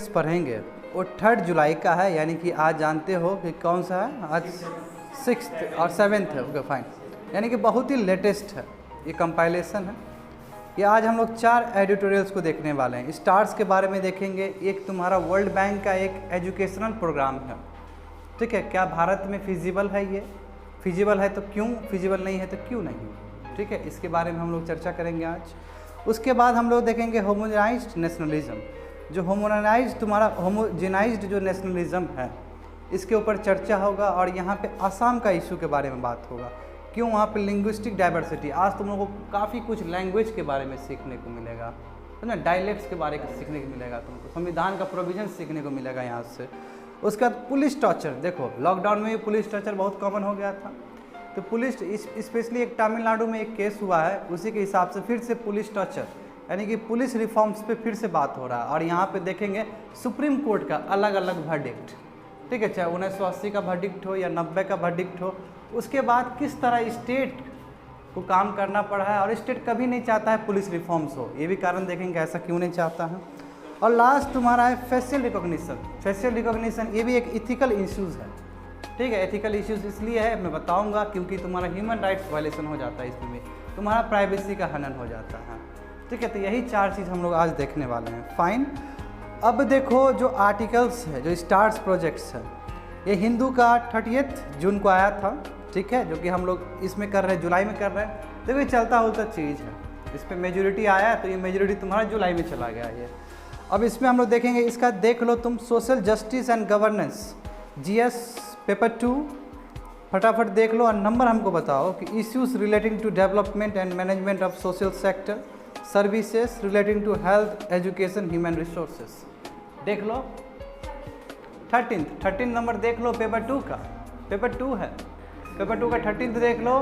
पढ़ेंगे वो 3 जुलाई का है, यानी कि आज जानते हो कि कौन सा है, आज 6th और 7th है। ओके फाइन, यानी कि बहुत ही लेटेस्ट है, ये कंपाइलेशन है। ये आज हम लोग 4 एडिटोरियल्स को देखने वाले हैं। स्टार्स के बारे में देखेंगे, एक तुम्हारा वर्ल्ड बैंक का एक एजुकेशनल प्रोग्राम है, ठीक है। क्या भारत में फिजिबल है? ये फिजिबल है तो क्यों, फिजिबल नहीं है तो क्यों नहीं, ठीक है। इसके बारे में हम लोग चर्चा करेंगे आज। उसके बाद हम लोग देखेंगे होमोजेनाइज्ड नेशनलिज्म, जो होमोजेनाइज्ड जो नेशनलिज्म है इसके ऊपर चर्चा होगा। और यहाँ पे असम का इशू के बारे में बात होगा, क्यों वहाँ पे लिंग्विस्टिक डाइवर्सिटी। आज तुम लोगों को काफ़ी कुछ लैंग्वेज के बारे में सीखने को मिलेगा, है ना, डायलेक्ट्स के बारे में सीखने को मिलेगा, तुमको संविधान का प्रोविजन सीखने को मिलेगा यहाँ से। उसके बाद पुलिस टॉर्चर, देखो लॉकडाउन में पुलिस टॉर्चर बहुत कॉमन हो गया था, तो पुलिस स्पेशली एक तमिलनाडु में एक केस हुआ है, उसी के हिसाब से फिर से पुलिस टॉर्चर यानी कि पुलिस रिफॉर्म्स पे फिर से बात हो रहा है। और यहाँ पे देखेंगे सुप्रीम कोर्ट का अलग अलग वर्डिक्ट, ठीक है, चाहे 1980 का वर्डिक्ट हो या 90 का वर्डिक्ट हो। उसके बाद किस तरह स्टेट को काम करना पड़ा है, और स्टेट कभी नहीं चाहता है पुलिस रिफॉर्म्स हो, ये भी कारण देखेंगे ऐसा क्यों नहीं चाहता है। और लास्ट तुम्हारा है फेशियल रिकॉग्निशन। फेशियल रिकॉग्निशन ये भी एक इथिकल इश्यूज़ है, ठीक है। एथिकल इश्यूज इसलिए है, मैं बताऊंगा, क्योंकि तुम्हारा ह्यूमन राइट्स वायलेशन हो जाता है, इसमें तुम्हारा प्राइवेसी का हनन हो जाता है, ठीक है। तो यही 4 चीज़ हम लोग आज देखने वाले हैं। फाइन, अब देखो जो आर्टिकल्स है, जो स्टार्स प्रोजेक्ट्स है, ये हिंदू का 30 जून को आया था, ठीक है, जो कि हम लोग इसमें कर रहे हैं, जुलाई में कर रहे हैं। देखो ये चलता उलता चीज़ है, इस पर मेजोरिटी आया तो ये मेजोरिटी तुम्हारा जुलाई में चला गया ये। अब इसमें हम लोग देखेंगे, इसका देख लो तुम, social justice and governance, GS paper 2 फटाफट देख लो और नंबर हमको बताओ कि issues relating to development and management of social sector services relating to health education human resources. देख लो 13 नंबर देख लो पेपर 2 का, पेपर 2 है, पेपर 2 का 13 देख लो।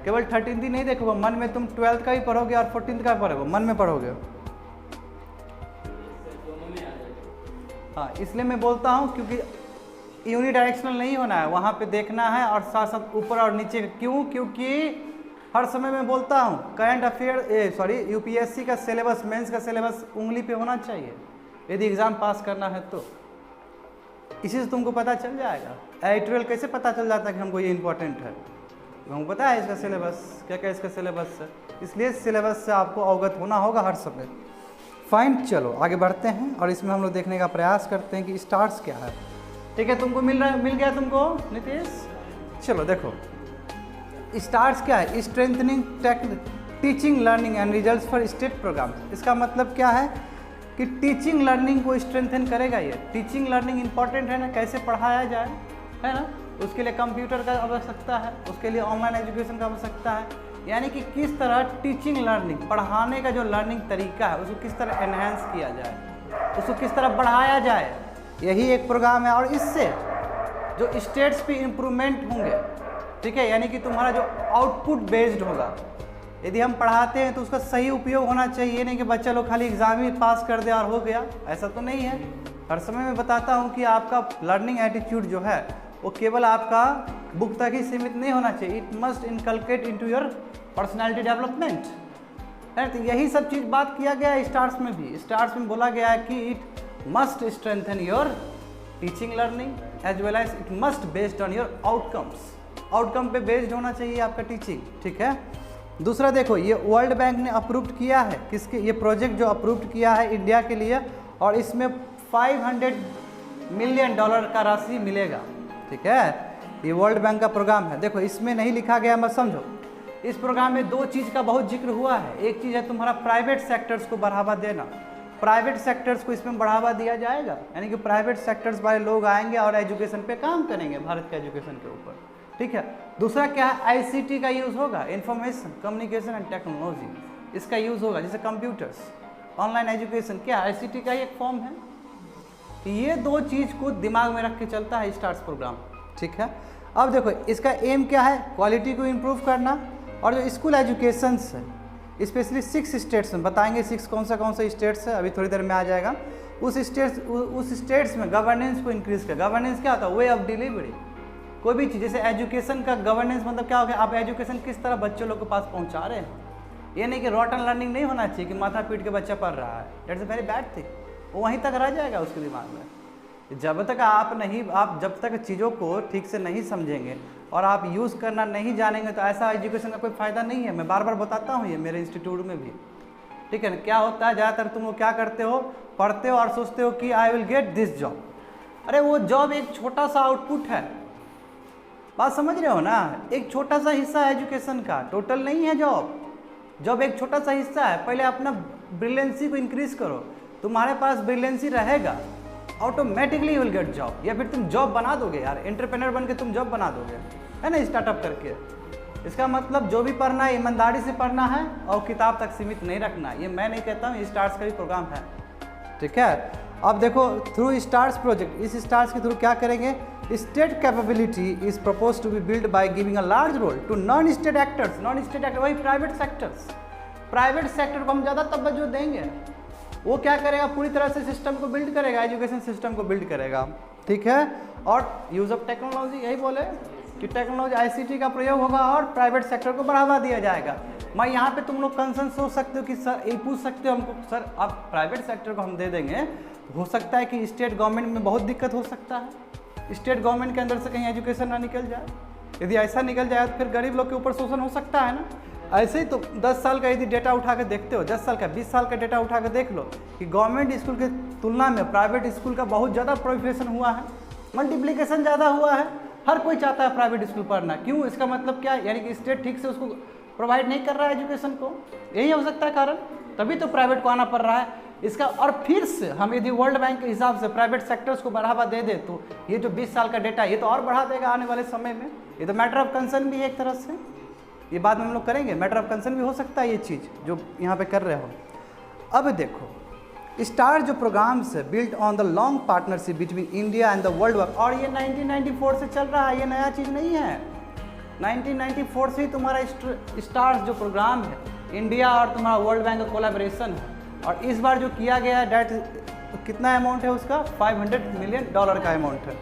केवल 13 ही नहीं देखोगे, मन में तुम 12th का ही पढ़ोगे और 14th का पढ़ोगे, मन में पढ़ोगे। हाँ, इसलिए मैं बोलता हूँ क्योंकि यूनिडायरेक्शनल नहीं होना है, वहाँ पे देखना है और साथ साथ ऊपर और नीचे। क्यों? क्योंकि हर समय मैं बोलता हूँ करंट अफेयर यूपीएससी का सिलेबस, मेंस का सिलेबस उंगली पे होना चाहिए यदि एग्ज़ाम पास करना है तो। इसी से तुमको पता चल जाएगा। एडिटोरियल कैसे पता चल जाता है कि हमको ये इंपॉर्टेंट है, हमको पता है इसका सिलेबस क्या क्या, इसका सिलेबस है, इसलिए सिलेबस से आपको अवगत होना होगा हर समय। फाइन, चलो आगे बढ़ते हैं और इसमें हम लोग देखने का प्रयास करते हैं कि स्टार्स क्या है, ठीक है। तुमको मिल गया तुमको नीतीश? चलो देखो स्टार्स क्या है, strengthening teaching learning and results for state program. इसका मतलब क्या है कि टीचिंग लर्निंग को स्ट्रेंथन करेगा ये। टीचिंग लर्निंग इंपॉर्टेंट है ना, कैसे पढ़ाया जाए, है ना, उसके लिए कंप्यूटर का आवश्यकता है, उसके लिए ऑनलाइन एजुकेशन का आवश्यकता है, यानी कि किस तरह टीचिंग लर्निंग, पढ़ाने का जो लर्निंग तरीका है उसको किस तरह एनहेंस किया जाए, उसको किस तरह बढ़ाया जाए, यही एक प्रोग्राम है। और इससे जो स्टेट्स पे इम्प्रूवमेंट होंगे, ठीक है, यानी कि तुम्हारा जो आउटपुट बेस्ड होगा, यदि हम पढ़ाते हैं तो उसका सही उपयोग होना चाहिए, नहीं कि बच्चा लोग खाली एग्जाम ही पास कर दे और हो गया, ऐसा तो नहीं है। हर समय मैं बताता हूँ कि आपका लर्निंग एटीट्यूड जो है वो केवल आपका बुक तक ही सीमित नहीं होना चाहिए, it must inculcate into your personality development, है। तो यही सब चीज़ बात किया गया है स्टार्स में भी। स्टार्स में बोला गया है कि it must strengthen your teaching learning as well as it must based on your outcomes. Outcome पे बेस्ड होना चाहिए आपका टीचिंग, ठीक है। दूसरा देखो, ये वर्ल्ड बैंक ने अप्रूव्ड किया है, किसके, ये प्रोजेक्ट जो अप्रूव्ड किया है इंडिया के लिए, और इसमें $500 मिलियन का राशि मिलेगा, ठीक है। ये वर्ल्ड बैंक का प्रोग्राम है। देखो इसमें नहीं लिखा गया, मत समझो, इस प्रोग्राम में 2 चीज़ का बहुत जिक्र हुआ है। एक चीज़ है तुम्हारा प्राइवेट सेक्टर्स को बढ़ावा देना, प्राइवेट सेक्टर्स को इसमें बढ़ावा दिया जाएगा, यानी कि प्राइवेट सेक्टर्स वाले लोग आएंगे और एजुकेशन पे काम करेंगे, भारत के एजुकेशन के ऊपर, ठीक है। दूसरा क्या है, ICT का यूज़ होगा, इंफॉर्मेशन कम्युनिकेशन एंड टेक्नोलॉजी, इसका यूज़ होगा, जैसे कंप्यूटर्स, ऑनलाइन एजुकेशन, क्या ICT का ही एक फॉर्म है। ये 2 चीज़ को दिमाग में रख के चलता है स्टार्स प्रोग्राम, ठीक है। अब देखो इसका एम क्या है, क्वालिटी को इम्प्रूव करना, और जो स्कूल एजुकेशंस है स्पेशली 6 स्टेट्स में बताएंगे, 6 कौन सा स्टेट्स है, अभी थोड़ी देर में आ जाएगा। उस स्टेट्स में गवर्नेंस को इंक्रीज कर। गवर्नेंस क्या होता है, वे ऑफ डिलीवरी, कोई भी चीज़, जैसे एजुकेशन का गवर्नेंस मतलब क्या हो गया, आप एजुकेशन किस तरह बच्चों लोग के पास पहुंचा रहे हैं। ये नहीं कि रॉटन लर्निंग नहीं होना चाहिए कि माथा पीट के बच्चा पढ़ रहा है, that's a very bad thing. वो वहीं तक रह जाएगा उसके दिमाग में। जब तक जब तक चीज़ों को ठीक से नहीं समझेंगे और आप यूज़ करना नहीं जानेंगे तो ऐसा एजुकेशन का कोई फ़ायदा नहीं है। मैं बार बार बताता हूँ ये मेरे इंस्टीट्यूट में भी, ठीक है ना। क्या होता है, ज़्यादातर तुम लोग क्या करते हो, पढ़ते हो और सोचते हो कि I will get this job. अरे वो जॉब एक छोटा सा आउटपुट है, बात समझ रहे हो ना, एक छोटा सा हिस्सा है एजुकेशन का, टोटल नहीं है जॉब। जॉब एक छोटा सा हिस्सा है। पहले अपना ब्रिलियंसी को इंक्रीज करो, तुम्हारे पास ब्रिलियंसी रहेगा automatically you will get job. या फिर तुम जॉब बना दोगे यार, एंटरप्रेन्योर बन के तुम जॉब बना दोगे, है ना, स्टार्टअप करके। इसका मतलब जो भी पढ़ना है ईमानदारी से पढ़ना है और किताब तक सीमित नहीं रखना है। ये मैं नहीं कहता हूँ, ये स्टार्स का भी प्रोग्राम है, ठीक है। अब देखो थ्रू स्टार्स प्रोजेक्ट, इस स्टार्स के थ्रू क्या करेंगे, state capability is propose to be build by giving a large role to non state actors. Non state actor वही प्राइवेट सेक्टर्स, प्राइवेट सेक्टर को हम ज़्यादा तवज्जो देंगे। वो क्या करेगा, पूरी तरह से सिस्टम को बिल्ड करेगा, एजुकेशन सिस्टम को बिल्ड करेगा, ठीक है। और यूज़ ऑफ टेक्नोलॉजी, यही बोले कि टेक्नोलॉजी ICT का प्रयोग होगा और प्राइवेट सेक्टर को बढ़ावा दिया जाएगा। मैं यहाँ पे तुम लोग कंसर्न सोच सकते हो कि सर ये पूछ सकते हो हमको, सर आप प्राइवेट सेक्टर को हम दे देंगे, हो सकता है कि स्टेट गवर्नमेंट में बहुत दिक्कत हो सकता है, स्टेट गवर्नमेंट के अंदर से कहीं एजुकेशन ना निकल जाए। यदि ऐसा निकल जाए तो फिर गरीब लोग के ऊपर शोषण हो सकता है ना। ऐसे ही तो 10 साल का यदि डेटा उठा के देखते हो, 10 साल का 20 साल का डेटा उठा के देख लो कि गवर्नमेंट स्कूल की तुलना में प्राइवेट स्कूल का बहुत ज़्यादा प्रोलिफरेशन हुआ है, मल्टीप्लिकेशन ज़्यादा हुआ है। हर कोई चाहता है प्राइवेट स्कूल पढ़ना, क्यों, इसका मतलब क्या, यानी कि स्टेट ठीक से उसको प्रोवाइड नहीं कर रहा है एजुकेशन को, यही हो सकता है कारण, तभी तो प्राइवेट को आना पड़ रहा है इसका। और फिर से हम यदि वर्ल्ड बैंक के हिसाब से प्राइवेट सेक्टर्स को बढ़ावा दे दे तो ये जो 20 साल का डेटा ये तो और बढ़ा देगा आने वाले समय में। ये तो मैटर ऑफ कंसर्न भी है एक तरह से, ये बात में हम लोग करेंगे, मैटर ऑफ कंसर्न भी हो सकता है ये चीज़ जो यहाँ पे कर रहे हो। अब देखो स्टार जो प्रोग्राम्स है built on the long partnership between India and the world bank, और ये 1994 से चल रहा है, ये नया चीज़ नहीं है। 1994 से ही तुम्हारा स्टार्स जो प्रोग्राम है इंडिया और तुम्हारा वर्ल्ड बैंक का कोलैबोरेशन है। और इस बार जो किया गया है डेट कितना अमाउंट है उसका, $500 मिलियन का अमाउंट है,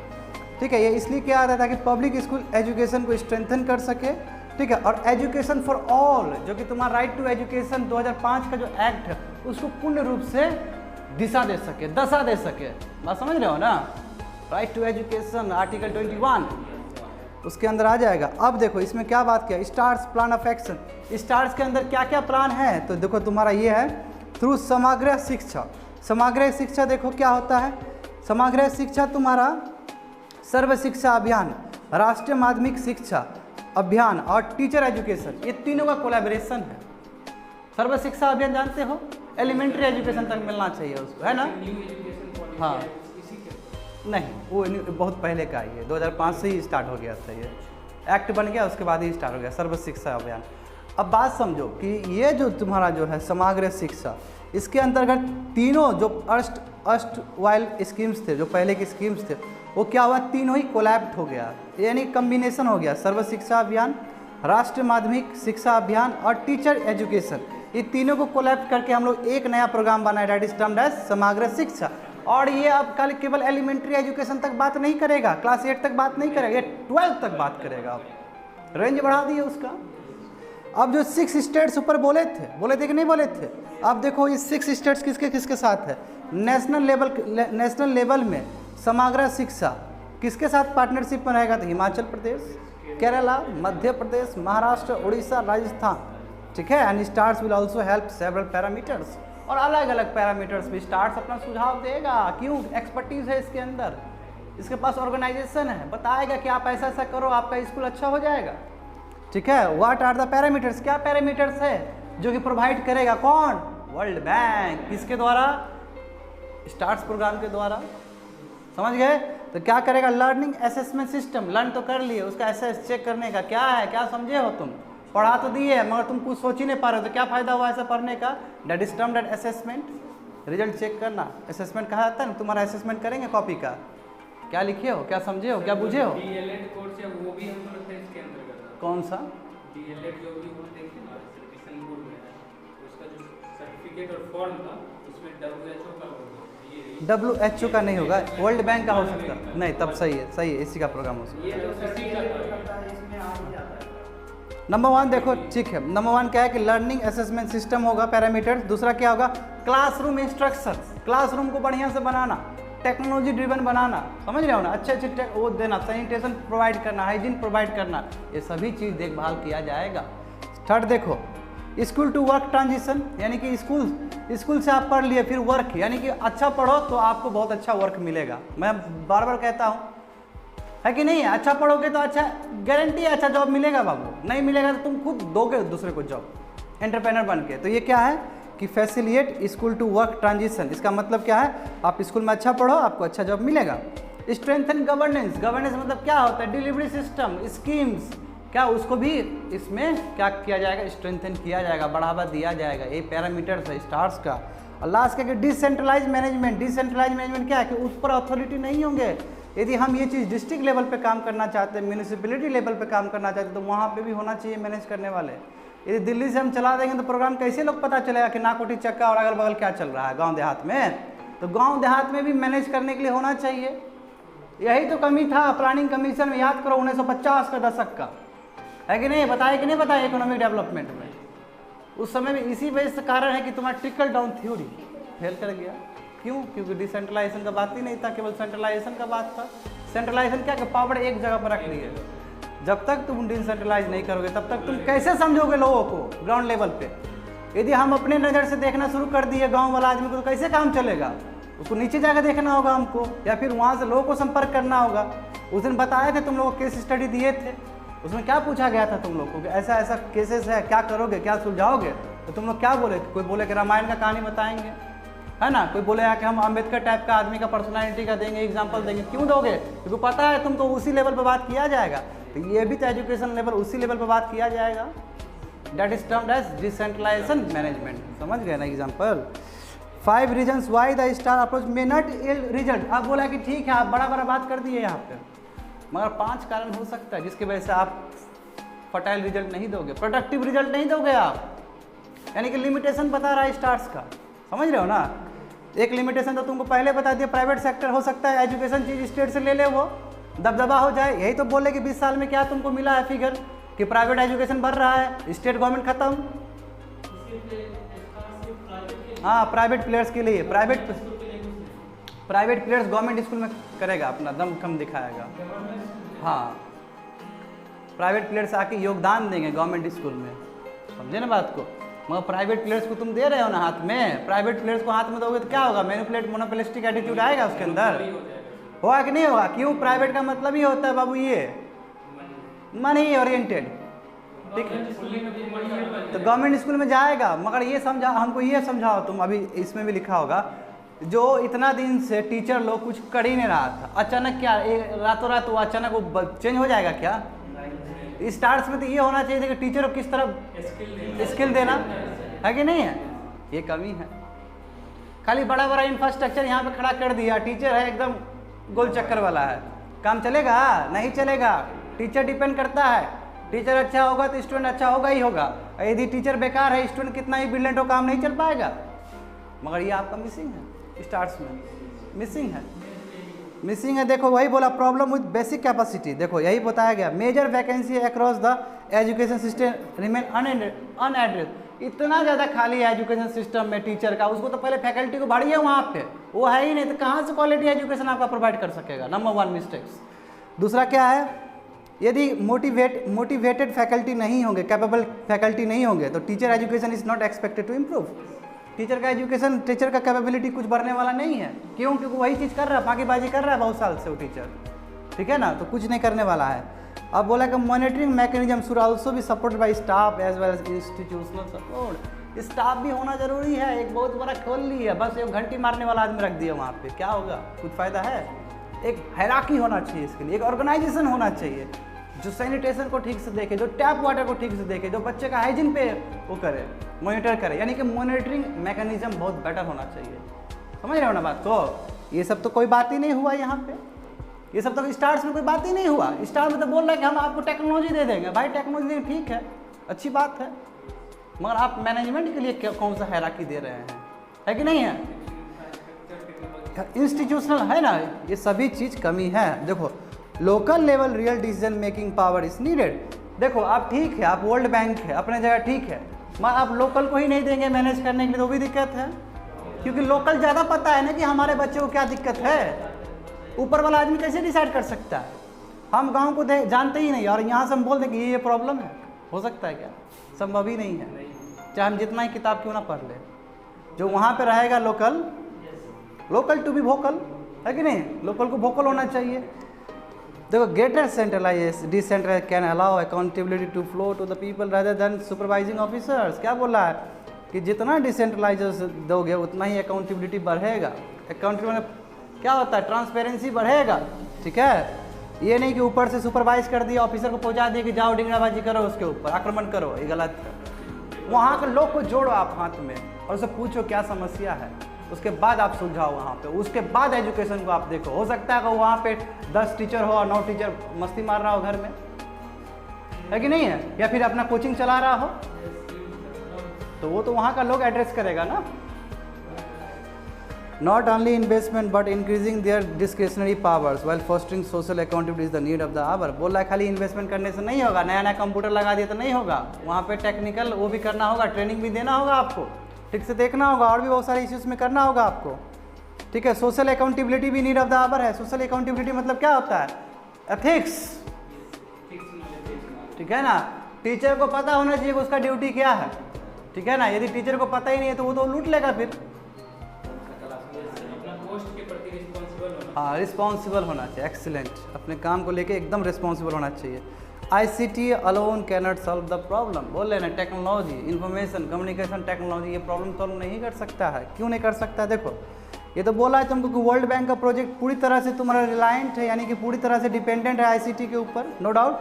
ठीक है। ये इसलिए किया जाता है ताकि पब्लिक स्कूल एजुकेशन को स्ट्रेंथन कर सके, ठीक है। और एजुकेशन फॉर ऑल जो कि तुम्हारा राइट टू एजुकेशन 2005 का जो एक्ट है उसको पूर्ण रूप से दिशा दे सके, दशा दे सके, बात समझ रहे हो ना। राइट टू एजुकेशन आर्टिकल 21 उसके अंदर आ जाएगा। अब देखो इसमें क्या बात किया, stars plan of action, stars के अंदर क्या क्या प्लान है, तो देखो तुम्हारा ये है थ्रू समग्र शिक्षा। समग्र शिक्षा देखो क्या होता है, समग्र शिक्षा तुम्हारा सर्व शिक्षा अभियान, राष्ट्रीय माध्यमिक शिक्षा अभियान और टीचर एजुकेशन, ये तीनों का कोलैबोरेशन है। सर्व शिक्षा अभियान जानते हो, एलिमेंट्री एजुकेशन तक मिलना चाहिए उसको, है ना। हाँ नहीं, वो बहुत पहले का ही है, 2005 से ही स्टार्ट हो गया था, ये एक्ट बन गया उसके बाद ही स्टार्ट हो गया सर्व शिक्षा अभियान। अब बात समझो कि ये जो तुम्हारा जो है समग्र शिक्षा, इसके अंतर्गत तीनों जो अष्ट वाइल स्कीम्स थे, जो पहले की स्कीम्स थे, वो क्या हुआ, तीनों ही कोलैप्ट हो गया, यानी कम्बिनेशन हो गया। सर्व शिक्षा अभियान, राष्ट्रीय माध्यमिक शिक्षा अभियान और टीचर एजुकेशन, ये तीनों को कोलैप्ट करके हम लोग एक नया प्रोग्राम बनाया, डेट इज टर्म्ड एज समग्र शिक्षा। और ये अब कल केवल एलिमेंट्री एजुकेशन तक बात नहीं करेगा, क्लास 8 तक बात नहीं करेगा, ये 12 तक बात करेगा। अब रेंज बढ़ा दिए उसका। अब जो 6 स्टेट्स ऊपर बोले थे कि नहीं बोले थे, अब देखो ये 6 स्टेट्स किसके किसके साथ है। नेशनल लेवल में समग्र शिक्षा किसके साथ पार्टनरशिप में रहेगा, तो हिमाचल प्रदेश, केरला, मध्य प्रदेश, महाराष्ट्र, उड़ीसा, राजस्थान, ठीक है। And stars will also help several parameters, और अलग अलग पैरामीटर्स भी स्टार्स अपना सुझाव देगा, क्यों, एक्सपर्टीज है इसके अंदर, इसके पास ऑर्गेनाइजेशन है, बताएगा कि आप ऐसा ऐसा करो आपका स्कूल अच्छा हो जाएगा, ठीक है। व्हाट आर द पैरामीटर्स, क्या पैरामीटर्स है जो कि प्रोवाइड करेगा कौन, वर्ल्ड बैंक, किसके द्वारा, स्टार्स प्रोग्राम के द्वारा, समझ गए। तो क्या करेगा, लर्निंग असेसमेंट सिस्टम, लर्न तो कर लिए, उसका असेस चेक करने का क्या है, क्या समझे हो तुम, पढ़ा तो दिए मगर तुम कुछ सोच ही नहीं पा रहे हो, तो क्या फायदा हुआ ऐसा पढ़ने का, that is termed as assessment, result check करना, असेसमेंट कहा जाता है ना, तुम्हारा असेसमेंट करेंगे कॉपी का, क्या लिखे हो, क्या समझे हो, क्या बुझे हो। डीएलएड कोर्स है वो भी हमको लगता है इसके अंदर करता है। कौन सा डीएलएड जो भी वो देखते हैं सर्टिफिकेशन बोर्ड में है, उसका जो सर्टिफिकेट और फॉर्म था उसमें WHO का होगा, WHO का नहीं होगा, वर्ल्ड बैंक का हो सकता है, नहीं तब सही है इसी का प्रोग्राम हो सकता है। नंबर 1 देखो, ठीक है, नंबर 1 क्या है कि लर्निंग असेसमेंट सिस्टम होगा, पैरामीटर्स। दूसरा क्या होगा, क्लासरूम इंस्ट्रक्शंस, क्लासरूम को बढ़िया से बनाना, टेक्नोलॉजी ड्रिवन बनाना, समझ रहे हो ना, अच्छे अच्छे वो देना, सैनिटेशन प्रोवाइड करना, हाइजीन प्रोवाइड करना, ये सभी चीज़ देखभाल किया जाएगा। थर्ड देखो, स्कूल टू वर्क ट्रांजिशन, यानी कि स्कूल से आप पढ़ लिए फिर वर्क, यानी कि अच्छा पढ़ो तो आपको बहुत अच्छा वर्क मिलेगा। मैं बार बार कहता हूँ, है कि नहीं है, अच्छा पढ़ोगे तो अच्छा गारंटी है अच्छा जॉब मिलेगा बाबू, नहीं मिलेगा तो तुम खुद दोगे दूसरे को जॉब, एंटरप्रेनर बन के। तो ये क्या है कि facilitate school to work transition, इसका मतलब क्या है, आप स्कूल में अच्छा पढ़ो आपको अच्छा जॉब मिलेगा। स्ट्रेंथन गवर्नेंस, गवर्नेंस मतलब क्या होता है, डिलीवरी सिस्टम, स्कीम्स, क्या उसको भी इसमें क्या किया जाएगा, स्ट्रेंथन किया जाएगा, बढ़ावा दिया जाएगा। ये पैरामीटर्स है स्टार्स का। और लास्ट क्या कि डिसेंट्रलाइज मैनेजमेंट, डिसेंट्रलाइज मैनेजमेंट क्या है कि उस पर अथॉरिटी नहीं होंगे। यदि हम ये चीज़ डिस्ट्रिक्ट लेवल पे काम करना चाहते हैं, म्यूनिसिपैलिटी लेवल पे काम करना चाहते हैं, तो वहाँ पे भी होना चाहिए मैनेज करने वाले। यदि दिल्ली से हम चला देंगे तो प्रोग्राम कैसे लोग पता चलेगा कि नाकोटी चक्का और अगल बगल क्या चल रहा है गांव देहात में। तो गांव देहात में भी मैनेज करने के लिए होना चाहिए। यही तो कमी था प्लानिंग कमीशन में, याद करो 1950 का दशक का, है कि नहीं, बताया कि नहीं बताया इकोनॉमिक डेवलपमेंट में। उस समय भी इसी वजह से कारण है कि तुम्हारा ट्रिकल डाउन थ्योरी फेल कर गया। क्यों? क्योंकि डिसेंट्रलाइजेशन का बात ही नहीं था, केवल सेंट्रलाइजेशन का बात था। सेंट्रलाइजेशन क्या कि पावर एक जगह पर रख ली है। जब तक तुम डिसेंट्रलाइज नहीं करोगे तब तक तुम कैसे समझोगे लोगों को ग्राउंड लेवल पे। यदि हम अपने नज़र से देखना शुरू कर दिए गांव वाला आदमी को, तो कैसे काम चलेगा, उसको नीचे जाकर देखना होगा हमको, या फिर वहाँ से लोगों को संपर्क करना होगा। उस दिन बताए थे तुम लोगों को, केस स्टडी दिए थे, उसमें क्या पूछा गया था तुम लोग को कि ऐसा ऐसा केसेस है, क्या करोगे, क्या सुलझाओगे। तो तुम लोग क्या बोले, कोई बोले कि रामायण का कहानी बताएंगे, है ना, कोई बोले कि हम अम्बेडकर टाइप का आदमी का पर्सनालिटी का देंगे, एग्जाम्पल देंगे। क्यों दोगे? क्योंकि पता है तुमको उसी लेवल पर बात किया जाएगा। तो ये भी तो एजुकेशन लेवल उसी लेवल पर बात किया जाएगा। That is termed as decentralisation management. समझ गए ना example. 5 reasons why the star approach may not yield result. आप बोला कि ठीक है, आप बड़ा बड़ा बात कर दिए यहाँ पे, मगर 5 कारण हो सकता है जिसकी वजह से आप फर्टाइल रिजल्ट नहीं दोगे, प्रोडक्टिव रिजल्ट नहीं दोगे आप। यानी कि लिमिटेशन बता रहा है स्टार्स का, समझ रहे हो ना। एक लिमिटेशन तो तुमको पहले बता दिया, प्राइवेट सेक्टर हो सकता है एजुकेशन चीज स्टेट से ले ले, वो दबदबा हो जाए। यही तो बोले कि 20 साल में क्या तुमको मिला है फिगर कि प्राइवेट एजुकेशन बढ़ रहा है, स्टेट गवर्नमेंट खत्म। हाँ, प्राइवेट प्लेयर्स के लिए, प्राइवेट प्लेयर्स गवर्नमेंट स्कूल में करेगा, अपना दम कम दिखाएगा। हाँ, प्राइवेट प्लेयर्स आके योगदान देंगे गवर्नमेंट स्कूल में, समझे ना बात को। मगर प्राइवेट प्लेयर्स को तुम दे रहे हो ना हाथ में, प्राइवेट प्लेयर्स को हाथ में दोगे तो क्या होगा, मैनिपुलेट मोनोपोलिस्टिक एटीट्यूड आएगा उसके अंदर, होगा कि नहीं होगा। क्यों? प्राइवेट का मतलब ही होता है बाबू ये मनी ओरिएंटेड, ठीक है। तो गवर्नमेंट स्कूल में जाएगा, मगर ये समझा, हमको ये समझाओ तुम, अभी इसमें भी लिखा होगा, जो इतना दिन से टीचर लोग कुछ कर ही नहीं रहा था, अचानक क्या रातों रात वो अचानक वो चेंज हो जाएगा क्या? स्टार्स में तो ये होना चाहिए कि टीचर को किस तरह स्किल देना, है कि नहीं है। ये कमी है। खाली बड़ा बड़ा इंफ्रास्ट्रक्चर यहाँ पे खड़ा कर दिया, टीचर है एकदम गोल चक्कर वाला है, काम चलेगा? नहीं चलेगा। टीचर डिपेंड करता है, टीचर अच्छा होगा तो स्टूडेंट अच्छा होगा ही होगा। यदि टीचर बेकार है, स्टूडेंट कितना ही ब्रिलियंट हो, काम नहीं चल पाएगा। मगर ये आपका मिसिंग है, स्टार्स में मिसिंग है। देखो वही बोला, प्रॉब्लम विद बेसिक कैपेसिटी, देखो यही बताया गया। Major vacancy across the education system remain unaddressed. इतना ज़्यादा खाली है एजुकेशन सिस्टम में टीचर का, उसको तो पहले फैकल्टी को बढ़िए वहाँ पे, वो है ही नहीं, तो कहाँ से क्वालिटी एजुकेशन आपका प्रोवाइड कर सकेगा। Number 1 mistakes. दूसरा क्या है, यदि मोटिवेटेड फैकल्टी नहीं होंगे, कैपेबल फैकल्टी नहीं होंगे, तो teacher education is not expected to improve. Teacher का एजुकेशन, टीचर का कैपेबिलिटी कुछ बढ़ने वाला नहीं है। क्यों? क्योंकि वही चीज़ कर रहा है, फाकीबाजी कर रहा है बहुत साल से वो टीचर, ठीक है ना, तो कुछ नहीं करने वाला है। अब बोला कि monitoring mechanism should also be support by staff as well as institutional support. Staff भी होना जरूरी है। एक बहुत बड़ा खोल ली है, बस एक घंटी मारने वाला आदमी रख दिया वहाँ पे, क्या होगा? कुछ फ़ायदा है? एक हायरार्की होना चाहिए इसके लिए, एक ऑर्गेनाइजेशन होना चाहिए जो सैनिटेशन को ठीक से देखे, जो टैप वाटर को ठीक से देखे, जो बच्चे का हाइजीन पे वो करे, मॉनिटर करे। यानी कि मॉनिटरिंग मैकेनिज्म बहुत बेटर होना चाहिए। समझ रहे हो ना बात को। ये सब तो कोई बात ही नहीं हुआ यहाँ पे, ये सब तो स्टार्स में कोई बात ही नहीं हुआ। स्टार में तो बोल रहा है कि हम आपको टेक्नोलॉजी दे देंगे। भाई टेक्नोलॉजी ठीक है, अच्छी बात है, मगर आप मैनेजमेंट के लिए कौन सा हायरार्की दे रहे हैं, है कि नहीं है? इंस्टीट्यूशनल है ना, ये सभी चीज़ कमी है। देखो local level real decision making power is needed. देखो आप ठीक है, आप वर्ल्ड बैंक है, अपने जगह ठीक है, मगर आप लोकल को ही नहीं देंगे मैनेज करने के लिए, तो भी दिक्कत है। क्योंकि लोकल ज़्यादा पता है ना कि हमारे बच्चे को क्या दिक्कत है। ऊपर वाला आदमी कैसे डिसाइड कर सकता है? हम गांव को जानते ही नहीं और यहाँ से हम बोल दें कि ये प्रॉब्लम है, हो सकता है क्या? संभव ही नहीं है, चाहे हम जितना ही किताब क्यों ना पढ़ लें। जो वहाँ पे रहेगा लोकल टू बी वोकल, है कि नहीं? लोकल को वोकल होना चाहिए। देखो, greater centralise decentralise can allow accountability to flow to the people rather than supervising officers. क्या बोला है कि जितना डिसेंट्रलाइज दोगे उतना ही अकाउंटेबिलिटी बढ़ेगा। अकाउंटेबिलिटी क्या होता है? ट्रांसपेरेंसी बढ़ेगा, ठीक है? ये नहीं कि ऊपर से सुपरवाइज कर दिया, ऑफिसर को पहुंचा दिया कि जाओ डिंगराबाजी करो, उसके ऊपर आक्रमण करो, ये गलत है। वहाँ के लोग को जोड़ो आप हाथ में और उससे पूछो क्या समस्या है, उसके बाद आप सुलझाओ वहाँ पे, उसके बाद एजुकेशन को आप देखो। हो सकता है कि वहाँ पे 10 टीचर हो और 9 टीचर मस्ती मार रहा हो घर में, है कि नहीं है? या फिर अपना कोचिंग चला रहा हो, तो वो तो वहाँ का लोग एड्रेस करेगा ना। Not only investment but increasing their discretionary powers while fostering social accountability is the need of the hour। बोल रहा है खाली इन्वेस्टमेंट करने से नहीं होगा, नया नया कंप्यूटर लगा दिया तो नहीं होगा, वहाँ पे टेक्निकल वो भी करना होगा, ट्रेनिंग भी देना होगा आपको, ठीक से देखना होगा, और भी बहुत सारे इश्यूज में करना होगा आपको, ठीक है? सोशल अकाउंटेबिलिटी भी नीड ऑफ द आवर है। सोशल अकाउंटेबिलिटी मतलब क्या होता है? एथिक्स, ठीक है ना? टीचर को पता होना चाहिए कि उसका ड्यूटी क्या है, ठीक है ना? यदि टीचर को पता ही नहीं है तो वो तो लूट लेगा फिर। हाँ, रिस्पॉन्सिबल होना चाहिए, एक्सीलेंट, अपने काम को लेके एकदम रिस्पॉन्सिबल होना चाहिए। ICT alone cannot solve the problem. बोल रहे ना, टेक्नोलॉजी, इंफॉर्मेशन कम्युनिकेशन टेक्नोलॉजी ये प्रॉब्लम सॉल्व नहीं कर सकता है। क्यों नहीं कर सकता? देखो, ये तो बोला है तुमको कि वर्ल्ड बैंक का प्रोजेक्ट पूरी तरह से तुम्हारा रिलायंट है, यानी कि पूरी तरह से डिपेंडेंट है ICT के ऊपर, no doubt.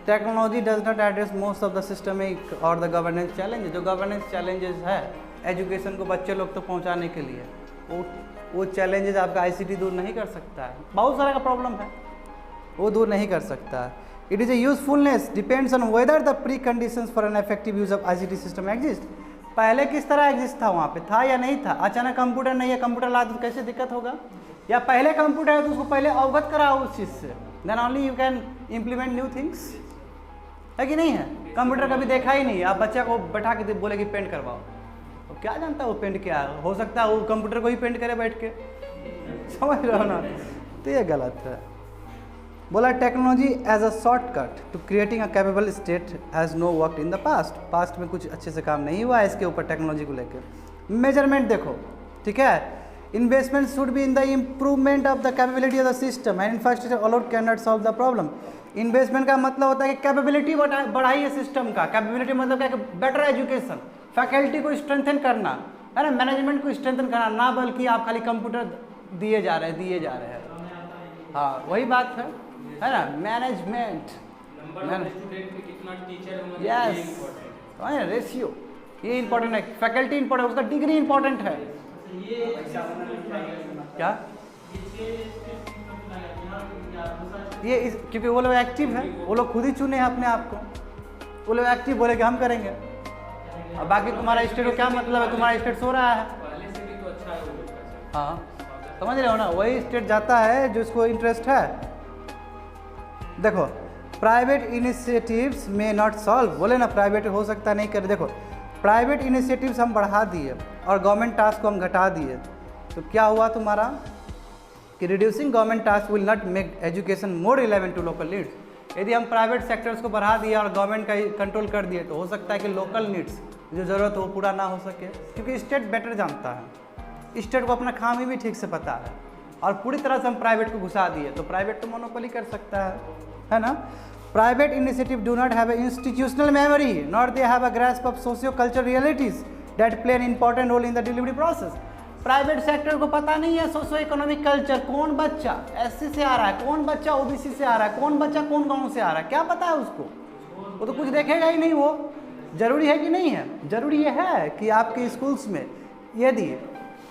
Technology does not address most of the systemic और द गवर्नेंस चैलेंज। जो गवर्नेंस चैलेंजेस है एजुकेशन को बच्चे लोग तक पहुँचाने के लिए, वो चैलेंजेस आपका ICT दूर नहीं कर सकता है। बहुत सारा का प्रॉब्लम है, वो दूर नहीं कर सकता है। It is a usefulness depends on whether the pre conditions for an effective use of ICT system exist. पहले किस तरह एग्जिस्ट था, वहाँ पे था या नहीं था? अचानक कंप्यूटर नहीं है, कंप्यूटर ला तो कैसे दिक्कत होगा? या पहले कंप्यूटर है तो उसको पहले अवगत कराओ उस चीज़ से, then only you can implement new things, है कि नहीं है? कंप्यूटर कभी देखा ही नहीं, आप बच्चा को बैठा के बोले कि पेंट करवाओ, तो क्या जानता है वो पेंट क्या है? हो सकता है वो कंप्यूटर को ही पेंट करे बैठ के, समझ रहे हो ना? तो ये गलत है। बोला technology as a shortcut to creating a capable state has no work in the past. Past में कुछ अच्छे से काम नहीं हुआ है इसके ऊपर टेक्नोलॉजी को लेकर। मेजरमेंट देखो, ठीक है? Investment should be in the improvement of the capability of the system and infrastructure alone can not solve the problem. Investment का मतलब होता है कि कैपेबिलिटी बढ़ाइए सिस्टम का। कैपेबिलिटी मतलब क्या? बेटर एजुकेशन, फैकल्टी को स्ट्रेंथन करना, है ना? मैनेजमेंट को स्ट्रेंथन करना, ना बल्कि आप खाली कंप्यूटर दिए जा रहे हैं। हाँ, वही बात है ना? मैनेजमेंट, यस, रेशियो ये इंपॉर्टेंट है, फैकल्टी इंपॉर्टेंट है, उसका डिग्री इंपॉर्टेंट है। क्या ये क्योंकि वो लोग एक्टिव है, वो लोग खुद ही चुने हैं अपने आप को, वो लोग एक्टिव बोले कि हम करेंगे। अब बाकी तुम्हारा स्टेट को क्या मतलब है? तुम्हारा स्टेट सो रहा है, पहले से भी तो अच्छा है वो लोग का। हाँ, समझ रहे हो ना? वही स्टेट जाता है जो इसको इंटरेस्ट है। देखो, प्राइवेट इनिशिएटिव्स में नॉट सॉल्व, बोले ना प्राइवेट हो सकता नहीं करे। देखो, प्राइवेट इनिशिएटिव्स हम बढ़ा दिए और गवर्नमेंट टास्क को हम घटा दिए, तो क्या हुआ तुम्हारा कि reducing government task will not make education more relevant to local needs. यदि हम प्राइवेट सेक्टर्स को बढ़ा दिए और गवर्नमेंट का कंट्रोल कर दिए तो हो सकता है कि लोकल नीड्स जो ज़रूरत हो वो पूरा ना हो सके, क्योंकि स्टेट बेटर जानता है, स्टेट को अपना खामी भी ठीक से पता है। और पूरी तरह से हम प्राइवेट को घुसा दिए तो प्राइवेट तो मोनोपोली कर सकता है ना? Private initiative do not have a institutional memory not they have a grasp of socio cultural realities that play an important role in the delivery process. Private sector को पता नहीं है सोशो इकोनॉमिक कल्चर, कौन बच्चा SC से आ रहा है, कौन बच्चा OBC से आ रहा है, कौन बच्चा कौन गाँव से आ रहा है, क्या पता है उसको? वो तो कुछ देखेगा ही नहीं। वो जरूरी है कि नहीं है? जरूरी ये है कि आपके स्कूल्स में यदि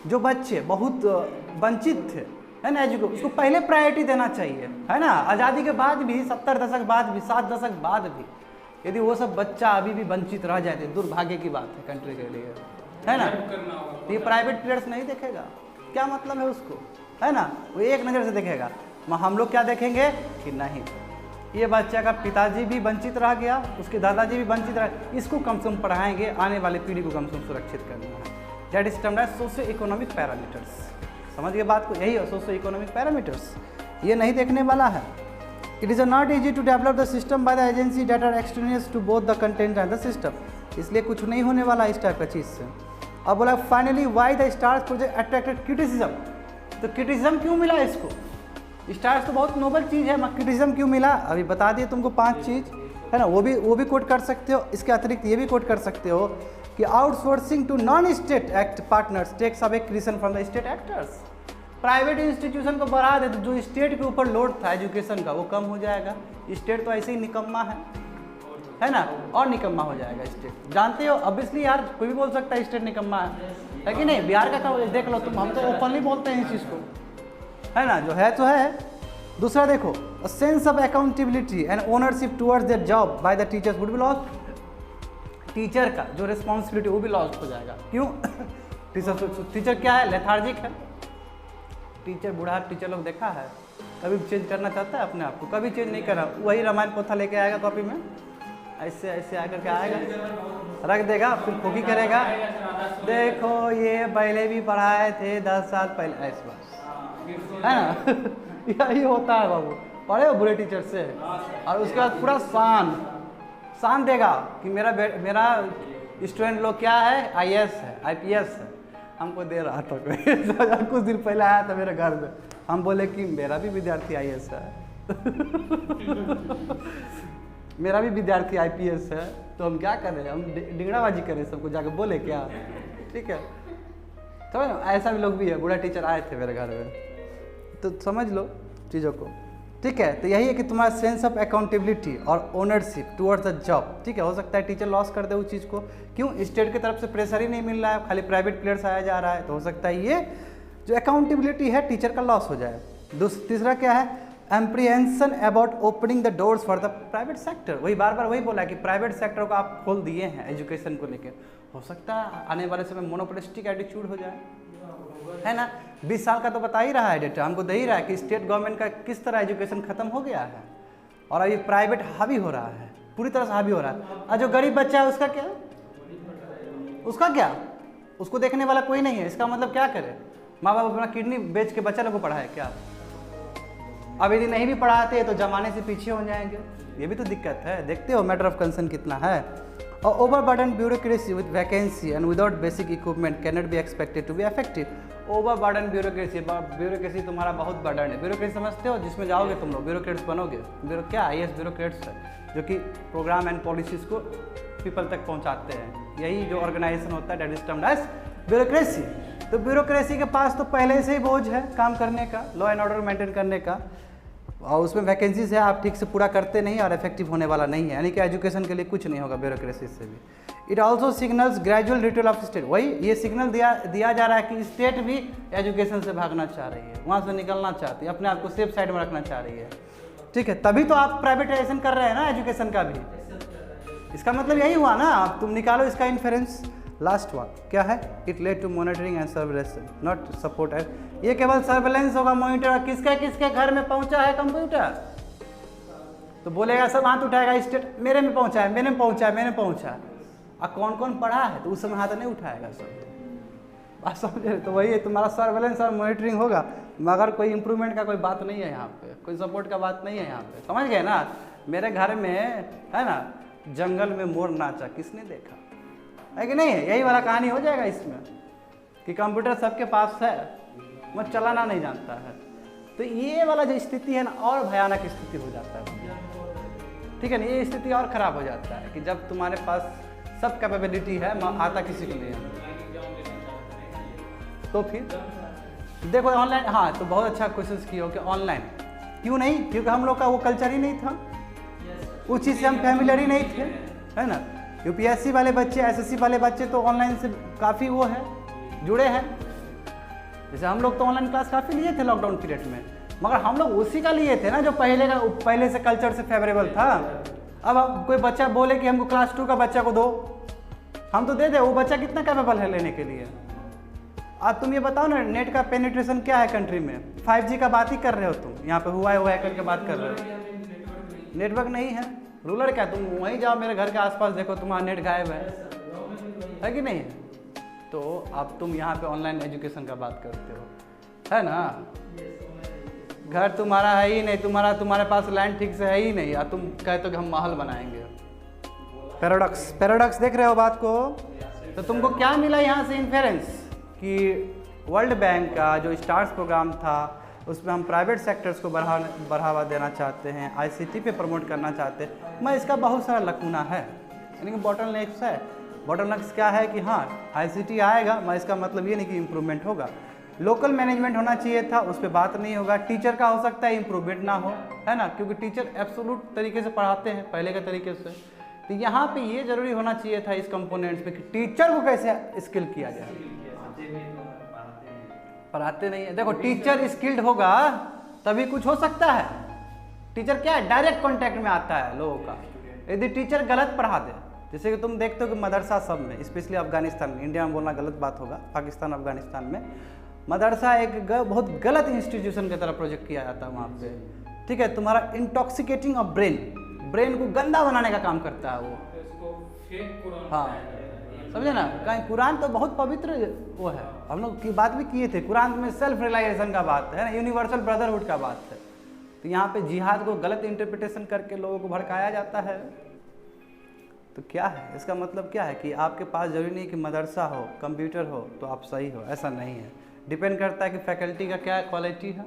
जो बच्चे बहुत वंचित थे, है ना, एजुकेशन, उसको पहले प्रायोरिटी देना चाहिए, है ना? आज़ादी के बाद भी, 70 दशक बाद भी, 7 दशक बाद भी यदि वो सब बच्चा अभी भी वंचित रह जाते, दुर्भाग्य की बात है कंट्री के लिए, है ना? ये प्राइवेट प्लेयर्स नहीं देखेगा, क्या मतलब है उसको, है ना? वो एक नज़र से देखेगा। हम लोग क्या देखेंगे कि नहीं, ये बच्चा का पिताजी भी वंचित रह गया, उसके दादाजी भी वंचित रह, इसको कम से कम पढ़ाएंगे, आने वाली पीढ़ी को कम से कम सुरक्षित करना है। That is termed as socio economic parameters. समझ गए बात को, यही है सोशियो इकोनॉमिक पैरामीटर्स। ये नहीं देखने वाला है। It is not easy to develop the system by the agency that are extraneous to both the content and the system, इसलिए कुछ नहीं होने वाला इस टाइप का चीज़ से। अब बोला finally why the stars project attracted criticism, तो क्रिटिसिज्म क्यों मिला इसको? स्टार्स तो बहुत नोबल चीज़ है, मगर क्रिटिसिज्म क्यों मिला? अभी बता दिए तुमको 5 चीज़ है ना, वो भी कोट कर सकते हो। इसके अतिरिक्त ये भी कोट कर सकते हो कि outsourcing to non state act partners takes away creation from the state actors. Private institution को बढ़ा दे तो जो स्टेट के ऊपर लोड था एजुकेशन का वो कम हो जाएगा। स्टेट तो ऐसे ही निकम्मा है ना, और निकम्मा हो जाएगा स्टेट। जानते हो ऑब्वियसली यार, कोई भी बोल सकता है स्टेट निकम्मा है कि नहीं? बिहार का देख लो तुम, हम तो ओपनली बोलते हैं इस चीज़ को, है ना, जो है तो है। दूसरा देखो, a sense of accountability and ownership towards their job by the teachers would be lost. Teacher का जो रिस्पॉन्सिबिलिटी वो भी लॉस्ट हो जाएगा। क्यों? टीचर क्या है? लेथार्जिक है। टीचर बूढ़ा टीचर लोग देखा है, कभी चेंज करना चाहता है अपने आप को? कभी चेंज नहीं करना। वही रामायण पोथा लेके आएगा कॉपी में, ऐसे ऐसे आकर के आएगा, रख देगा, फिर खोखी करेगा, देखो ये पहले भी पढ़ाए थे 10 साल पहले, ऐसे बस, है ना। यही होता है बाबू, पढ़े हो बुरे टीचर से, और उसके बाद पूरा शान देगा कि मेरा स्टूडेंट लोग क्या है, IAS है, IPS है। हमको दे रहा था कोई कुछ दिन पहले आया था मेरे घर में, हम बोले कि मेरा भी विद्यार्थी IAS है मेरा भी विद्यार्थी IPS है, तो हम क्या करें? हम डिंगड़ाबाजी करें सबको जाकर बोले क्या? ठीक है, तो ऐसा भी लोग भी है। बूढ़ा टीचर आए थे मेरे घर में, तो समझ लो चीज़ों को। ठीक है, तो यही है कि तुम्हारा सेंस ऑफ अकाउंटेबिलिटी और ओनरशिप टुवर्ड्स द जॉब। ठीक है, हो सकता है टीचर लॉस कर दे उस चीज़ को। क्यों? स्टेट की तरफ से प्रेशर ही नहीं मिल रहा है, खाली प्राइवेट प्लेयर्स आया जा रहा है, तो हो सकता है ये जो अकाउंटेबिलिटी है टीचर का लॉस हो जाए। तीसरा क्या है? Apprehension about opening the doors for the private sector. वही बार बार वही बोला कि प्राइवेट सेक्टर को आप खोल दिए हैं एजुकेशन को लेकर, हो सकता है आने वाले समय मोनोपोलिस्टिक एटीट्यूड हो जाए, है ना। 20 साल का तो बता ही रहा है डेटा, हमको दे ही रहा है कि स्टेट गवर्नमेंट का किस तरह एजुकेशन खत्म हो गया है, और अभी प्राइवेट हावी हो रहा है, पूरी तरह से हावी हो रहा है। और जो गरीब बच्चा है उसका क्या? उसको देखने वाला कोई नहीं है। इसका मतलब क्या करे? माँ बाप अपना किडनी बेच के बच्चा लोग को पढ़ाए क्या? अब यदि नहीं भी पढ़ाते तो जमाने से पीछे हो जाएंगे, ये भी तो दिक्कत है। देखते हो मैटर ऑफ कंसर्न कितना है। और overburden bureaucracy with vacancy and without basic equipment can not be expected to be effective. Overburden bureaucracy तुम्हारा बहुत बर्डन है। ब्यूरोक्रेसी समझते हो? जिसमें जाओगे तुम लोग ब्यूरोक्रेट्स बनोगे। क्या IAS ब्यूरोक्रेट्स है जो कि प्रोग्राम एंड पॉलिसीज़ को पीपल तक पहुंचाते हैं। यही जो ऑर्गेनाइजेशन होता है that is termed as bureaucracy. तो ब्यूरोक्रेसी के पास तो पहले से ही बोझ है काम करने का, लॉ एंड ऑर्डर मेंटेन करने का, और उसमें वैकेंसीज है, आप ठीक से पूरा करते नहीं और इफेक्टिव होने वाला नहीं है। यानी कि एजुकेशन के लिए कुछ नहीं होगा ब्यूरोक्रेसी से भी। It also signals gradual retrieval of state. वही ये सिग्नल दिया जा रहा है कि स्टेट भी एजुकेशन से भागना चाह रही है, वहाँ से निकलना चाहती है, अपने आप को सेफ साइड में रखना चाह रही है। ठीक है, तभी तो आप प्राइवेटाइजेशन कर रहे हैं ना एजुकेशन का भी। इसका मतलब यही हुआ ना, आप तुम निकालो इसका इन्फेरेंस। लास्ट वन क्या है? It led to monitoring and surveillance not support है। ये केवल सर्वेलेंस होगा, मॉनिटर किसके घर में पहुंचा है कंप्यूटर, तो बोलेगा सब हाथ उठाएगा स्टेट, मेरे में पहुंचा है, मैंने पहुंचा। और कौन कौन पढ़ा है तो उस समय हाथ नहीं उठाएगा सब। बात समझे? तो वही है, तुम्हारा सर्वेलेंस और मॉनिटरिंग होगा, मगर कोई इंप्रूवमेंट का कोई बात नहीं है यहाँ पे, कोई सपोर्ट का बात नहीं है यहाँ पे। समझ गए ना? मेरे घर में है ना, जंगल में मोर नाचा, किसने देखा है कि नहीं है? यही वाला कहानी हो जाएगा इसमें कि कंप्यूटर सबके पास है, मत चलाना नहीं जानता है। तो ये वाला जो स्थिति है ना, और भयानक स्थिति हो जाता है। ठीक है ना, ये स्थिति और ख़राब हो जाता है कि जब तुम्हारे पास सब कैपेबिलिटी है, आता किसी को नहीं है। तो फिर देखो ऑनलाइन, हाँ तो बहुत अच्छा कोशिश की हो कि ऑनलाइन क्यों नहीं, क्योंकि हम लोग का वो कल्चर ही नहीं था, उस चीज़ से हम फैमिलियर ही नहीं थे, है ना। UPSC वाले बच्चे, SSC वाले बच्चे तो ऑनलाइन से काफ़ी वो है, जुड़े हैं। जैसे हम लोग तो ऑनलाइन क्लास काफ़ी लिए थे लॉकडाउन पीरियड में, मगर हम लोग उसी का लिए थे ना जो पहले से कल्चर से फेवरेबल था। अब कोई बच्चा बोले कि हमको क्लास 2 का बच्चा को दो, हम तो दे दे, वो बच्चा कितना कैपेबल है लेने के लिए। अब तुम ये बताओ ना, नेट का पेनिट्रेशन क्या है कंट्री में? 5G का बात ही कर रहे हो तुम, यहाँ पे हुआ है करके बात कर रहे हो। नेटवर्क नहीं है, रूलर क्या, तुम वहीं जाओ मेरे घर के आसपास देखो, तुम्हारा नेट गायब है कि नहीं? तो अब तुम यहाँ पे ऑनलाइन एजुकेशन का बात करते हो, है ना? घर तुम्हारा है ही नहीं, तुम्हारे पास लैंड ठीक से है ही नहीं, या तुम कहते हो कि हम महल बनाएंगे। पैराडॉक्स देख रहे हो बात को? तो तुमको क्या मिला यहाँ से इन्फेरेंस कि वर्ल्ड बैंक का जो स्टार्स प्रोग्राम था उसमें हम प्राइवेट सेक्टर्स को बढ़ावा देना चाहते हैं, आईसीटी पे प्रमोट करना चाहते हैं। मैं इसका बहुत सारा लकूना है, यानी कि बॉटलनेक्स है। बॉटलनेक्स क्या है कि हाँ आईसीटी आएगा, मैं इसका मतलब ये नहीं कि इम्प्रूवमेंट होगा। लोकल मैनेजमेंट होना चाहिए था, उस पर बात नहीं होगा। टीचर का हो सकता है इम्प्रूवमेंट ना हो, है ना, क्योंकि टीचर एब्सोल्यूट तरीके से पढ़ाते हैं पहले के तरीके से। तो यहाँ पे ये जरूरी होना चाहिए था इस कंपोनेंट्स पे कि टीचर को कैसे स्किल किया जाए। पढ़ाते नहीं है। देखो टीचर स्किल्ड होगा तभी कुछ हो सकता है। टीचर क्या है, डायरेक्ट कांटेक्ट में आता है लोगों का। यदि टीचर गलत पढ़ा दे, जैसे कि तुम देखते हो कि मदरसा सब में, स्पेशली अफगानिस्तान में, इंडिया में बोलना गलत बात होगा, पाकिस्तान अफगानिस्तान में मदरसा एक बहुत गलत इंस्टीट्यूशन की तरह प्रोजेक्ट किया जाता है वहाँ पे। ठीक है, तुम्हारा इंटॉक्सिकेटिंग ऑफ ब्रेन को गंदा बनाने का काम करता है वो। हाँ समझे ना, कहीं कुरान तो बहुत पवित्र वो है, हम लोग की बात भी किए थे, कुरान में सेल्फ रियलाइजेशन का बात है ना, यूनिवर्सल ब्रदरहुड का बात है। तो यहाँ पे जिहाद को गलत इंटरप्रिटेशन करके लोगों को भड़काया जाता है। तो क्या है इसका मतलब, क्या है कि आपके पास जरूरी नहीं कि मदरसा हो, कंप्यूटर हो तो आप सही हो, ऐसा नहीं है। डिपेंड करता है कि फैकल्टी का क्या क्वालिटी है,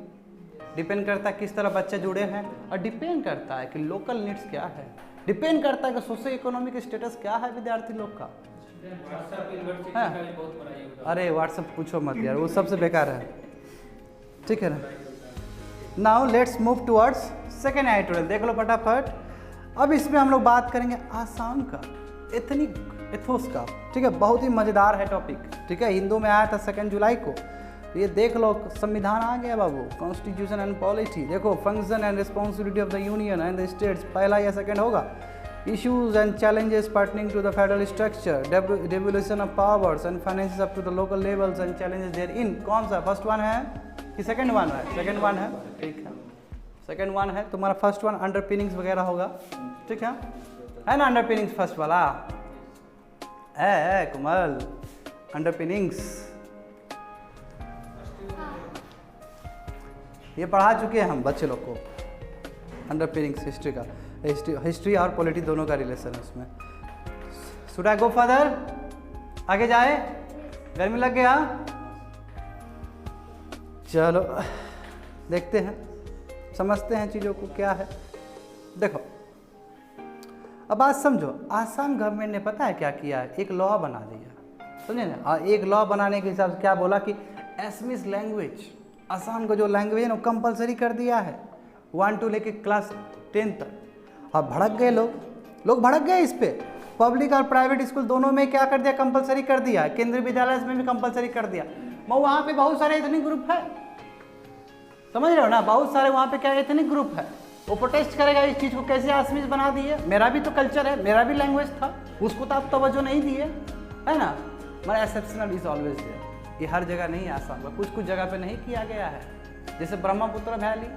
डिपेंड करता है किस तरह बच्चे जुड़े हैं, और डिपेंड करता है कि लोकल नीड्स क्या है, डिपेंड करता है कि सोशो इकोनॉमिक स्टेटस क्या है विद्यार्थी लोग का। हाँ? अरे व्हाट्सएप पूछो मत यार, वो सबसे बेकार है। ठीक है ना। Now let's move towards second editorial, देख लो फटाफट। अब इसमें हम लोग बात करेंगे आसाम का एथनिक एथोस का। ठीक है, बहुत ही मज़ेदार है टॉपिक। ठीक है, हिंदू में आया था 2 जुलाई को। ये देख लो, संविधान आ गया बाबू, कॉन्स्टिट्यूशन एंड पॉलिटी। देखो, function and responsibility of the union and the states, पहला या सेकंड होगा। Issues and challenges pertaining to the federal structure, devolution of powers and finances up to the local levels and challenges therein. कौन सा, first one है कि second one है? Second one है। ठीक है, सेकंड वन है। तुम्हारा फर्स्ट वन अंडरपिनिंग्स वगैरह होगा। ठीक है ना, अंडरपिनिंग्स फर्स्ट वाला है कुमल, अंडरपिनिंग्स ये पढ़ा चुके हैं हम बच्चे लोग को। अंडरपिनिंग्स हिस्ट्री का, हिस्ट्री और पॉलिटी दोनों का रिलेशन है उसमें। शुड आई गो फर्दर, आगे जाए, गर्मी लग गया? चलो देखते हैं, समझते हैं चीज़ों को क्या है। देखो अब बात समझो, आसाम गवर्नमेंट ने पता है क्या किया है, एक लॉ बना दिया, समझे ना। और एक लॉ बनाने के हिसाब से क्या बोला कि एसमिस लैंग्वेज, आसाम का जो लैंग्वेज है ना कंपलसरी कर दिया है 1 to लेके क्लास 10 तक। अब भड़क गए लोग भड़क गए इस पे। पब्लिक और प्राइवेट स्कूल दोनों में क्या कर दिया, कंपलसरी कर दिया। केंद्रीय विद्यालय में भी कंपलसरी कर दिया। वहाँ पे बहुत सारे एथनिक ग्रुप है, समझ रहे हो ना, बहुत सारे वहाँ पे क्या एथनिक ग्रुप है, वो प्रोटेस्ट करेगा इस चीज़ को, कैसे आसमीज बना दिए। मेरा भी तो कल्चर है, मेरा भी लैंग्वेज था, उसको तो आप तवज्जो नहीं दिए, है ना। हमारा एक्सेप्शनल इज ऑलवेज देयर, ये हर जगह नहीं है आसाम का, कुछ जगह पे नहीं किया गया है। जैसे ब्रह्मपुत्र वैली,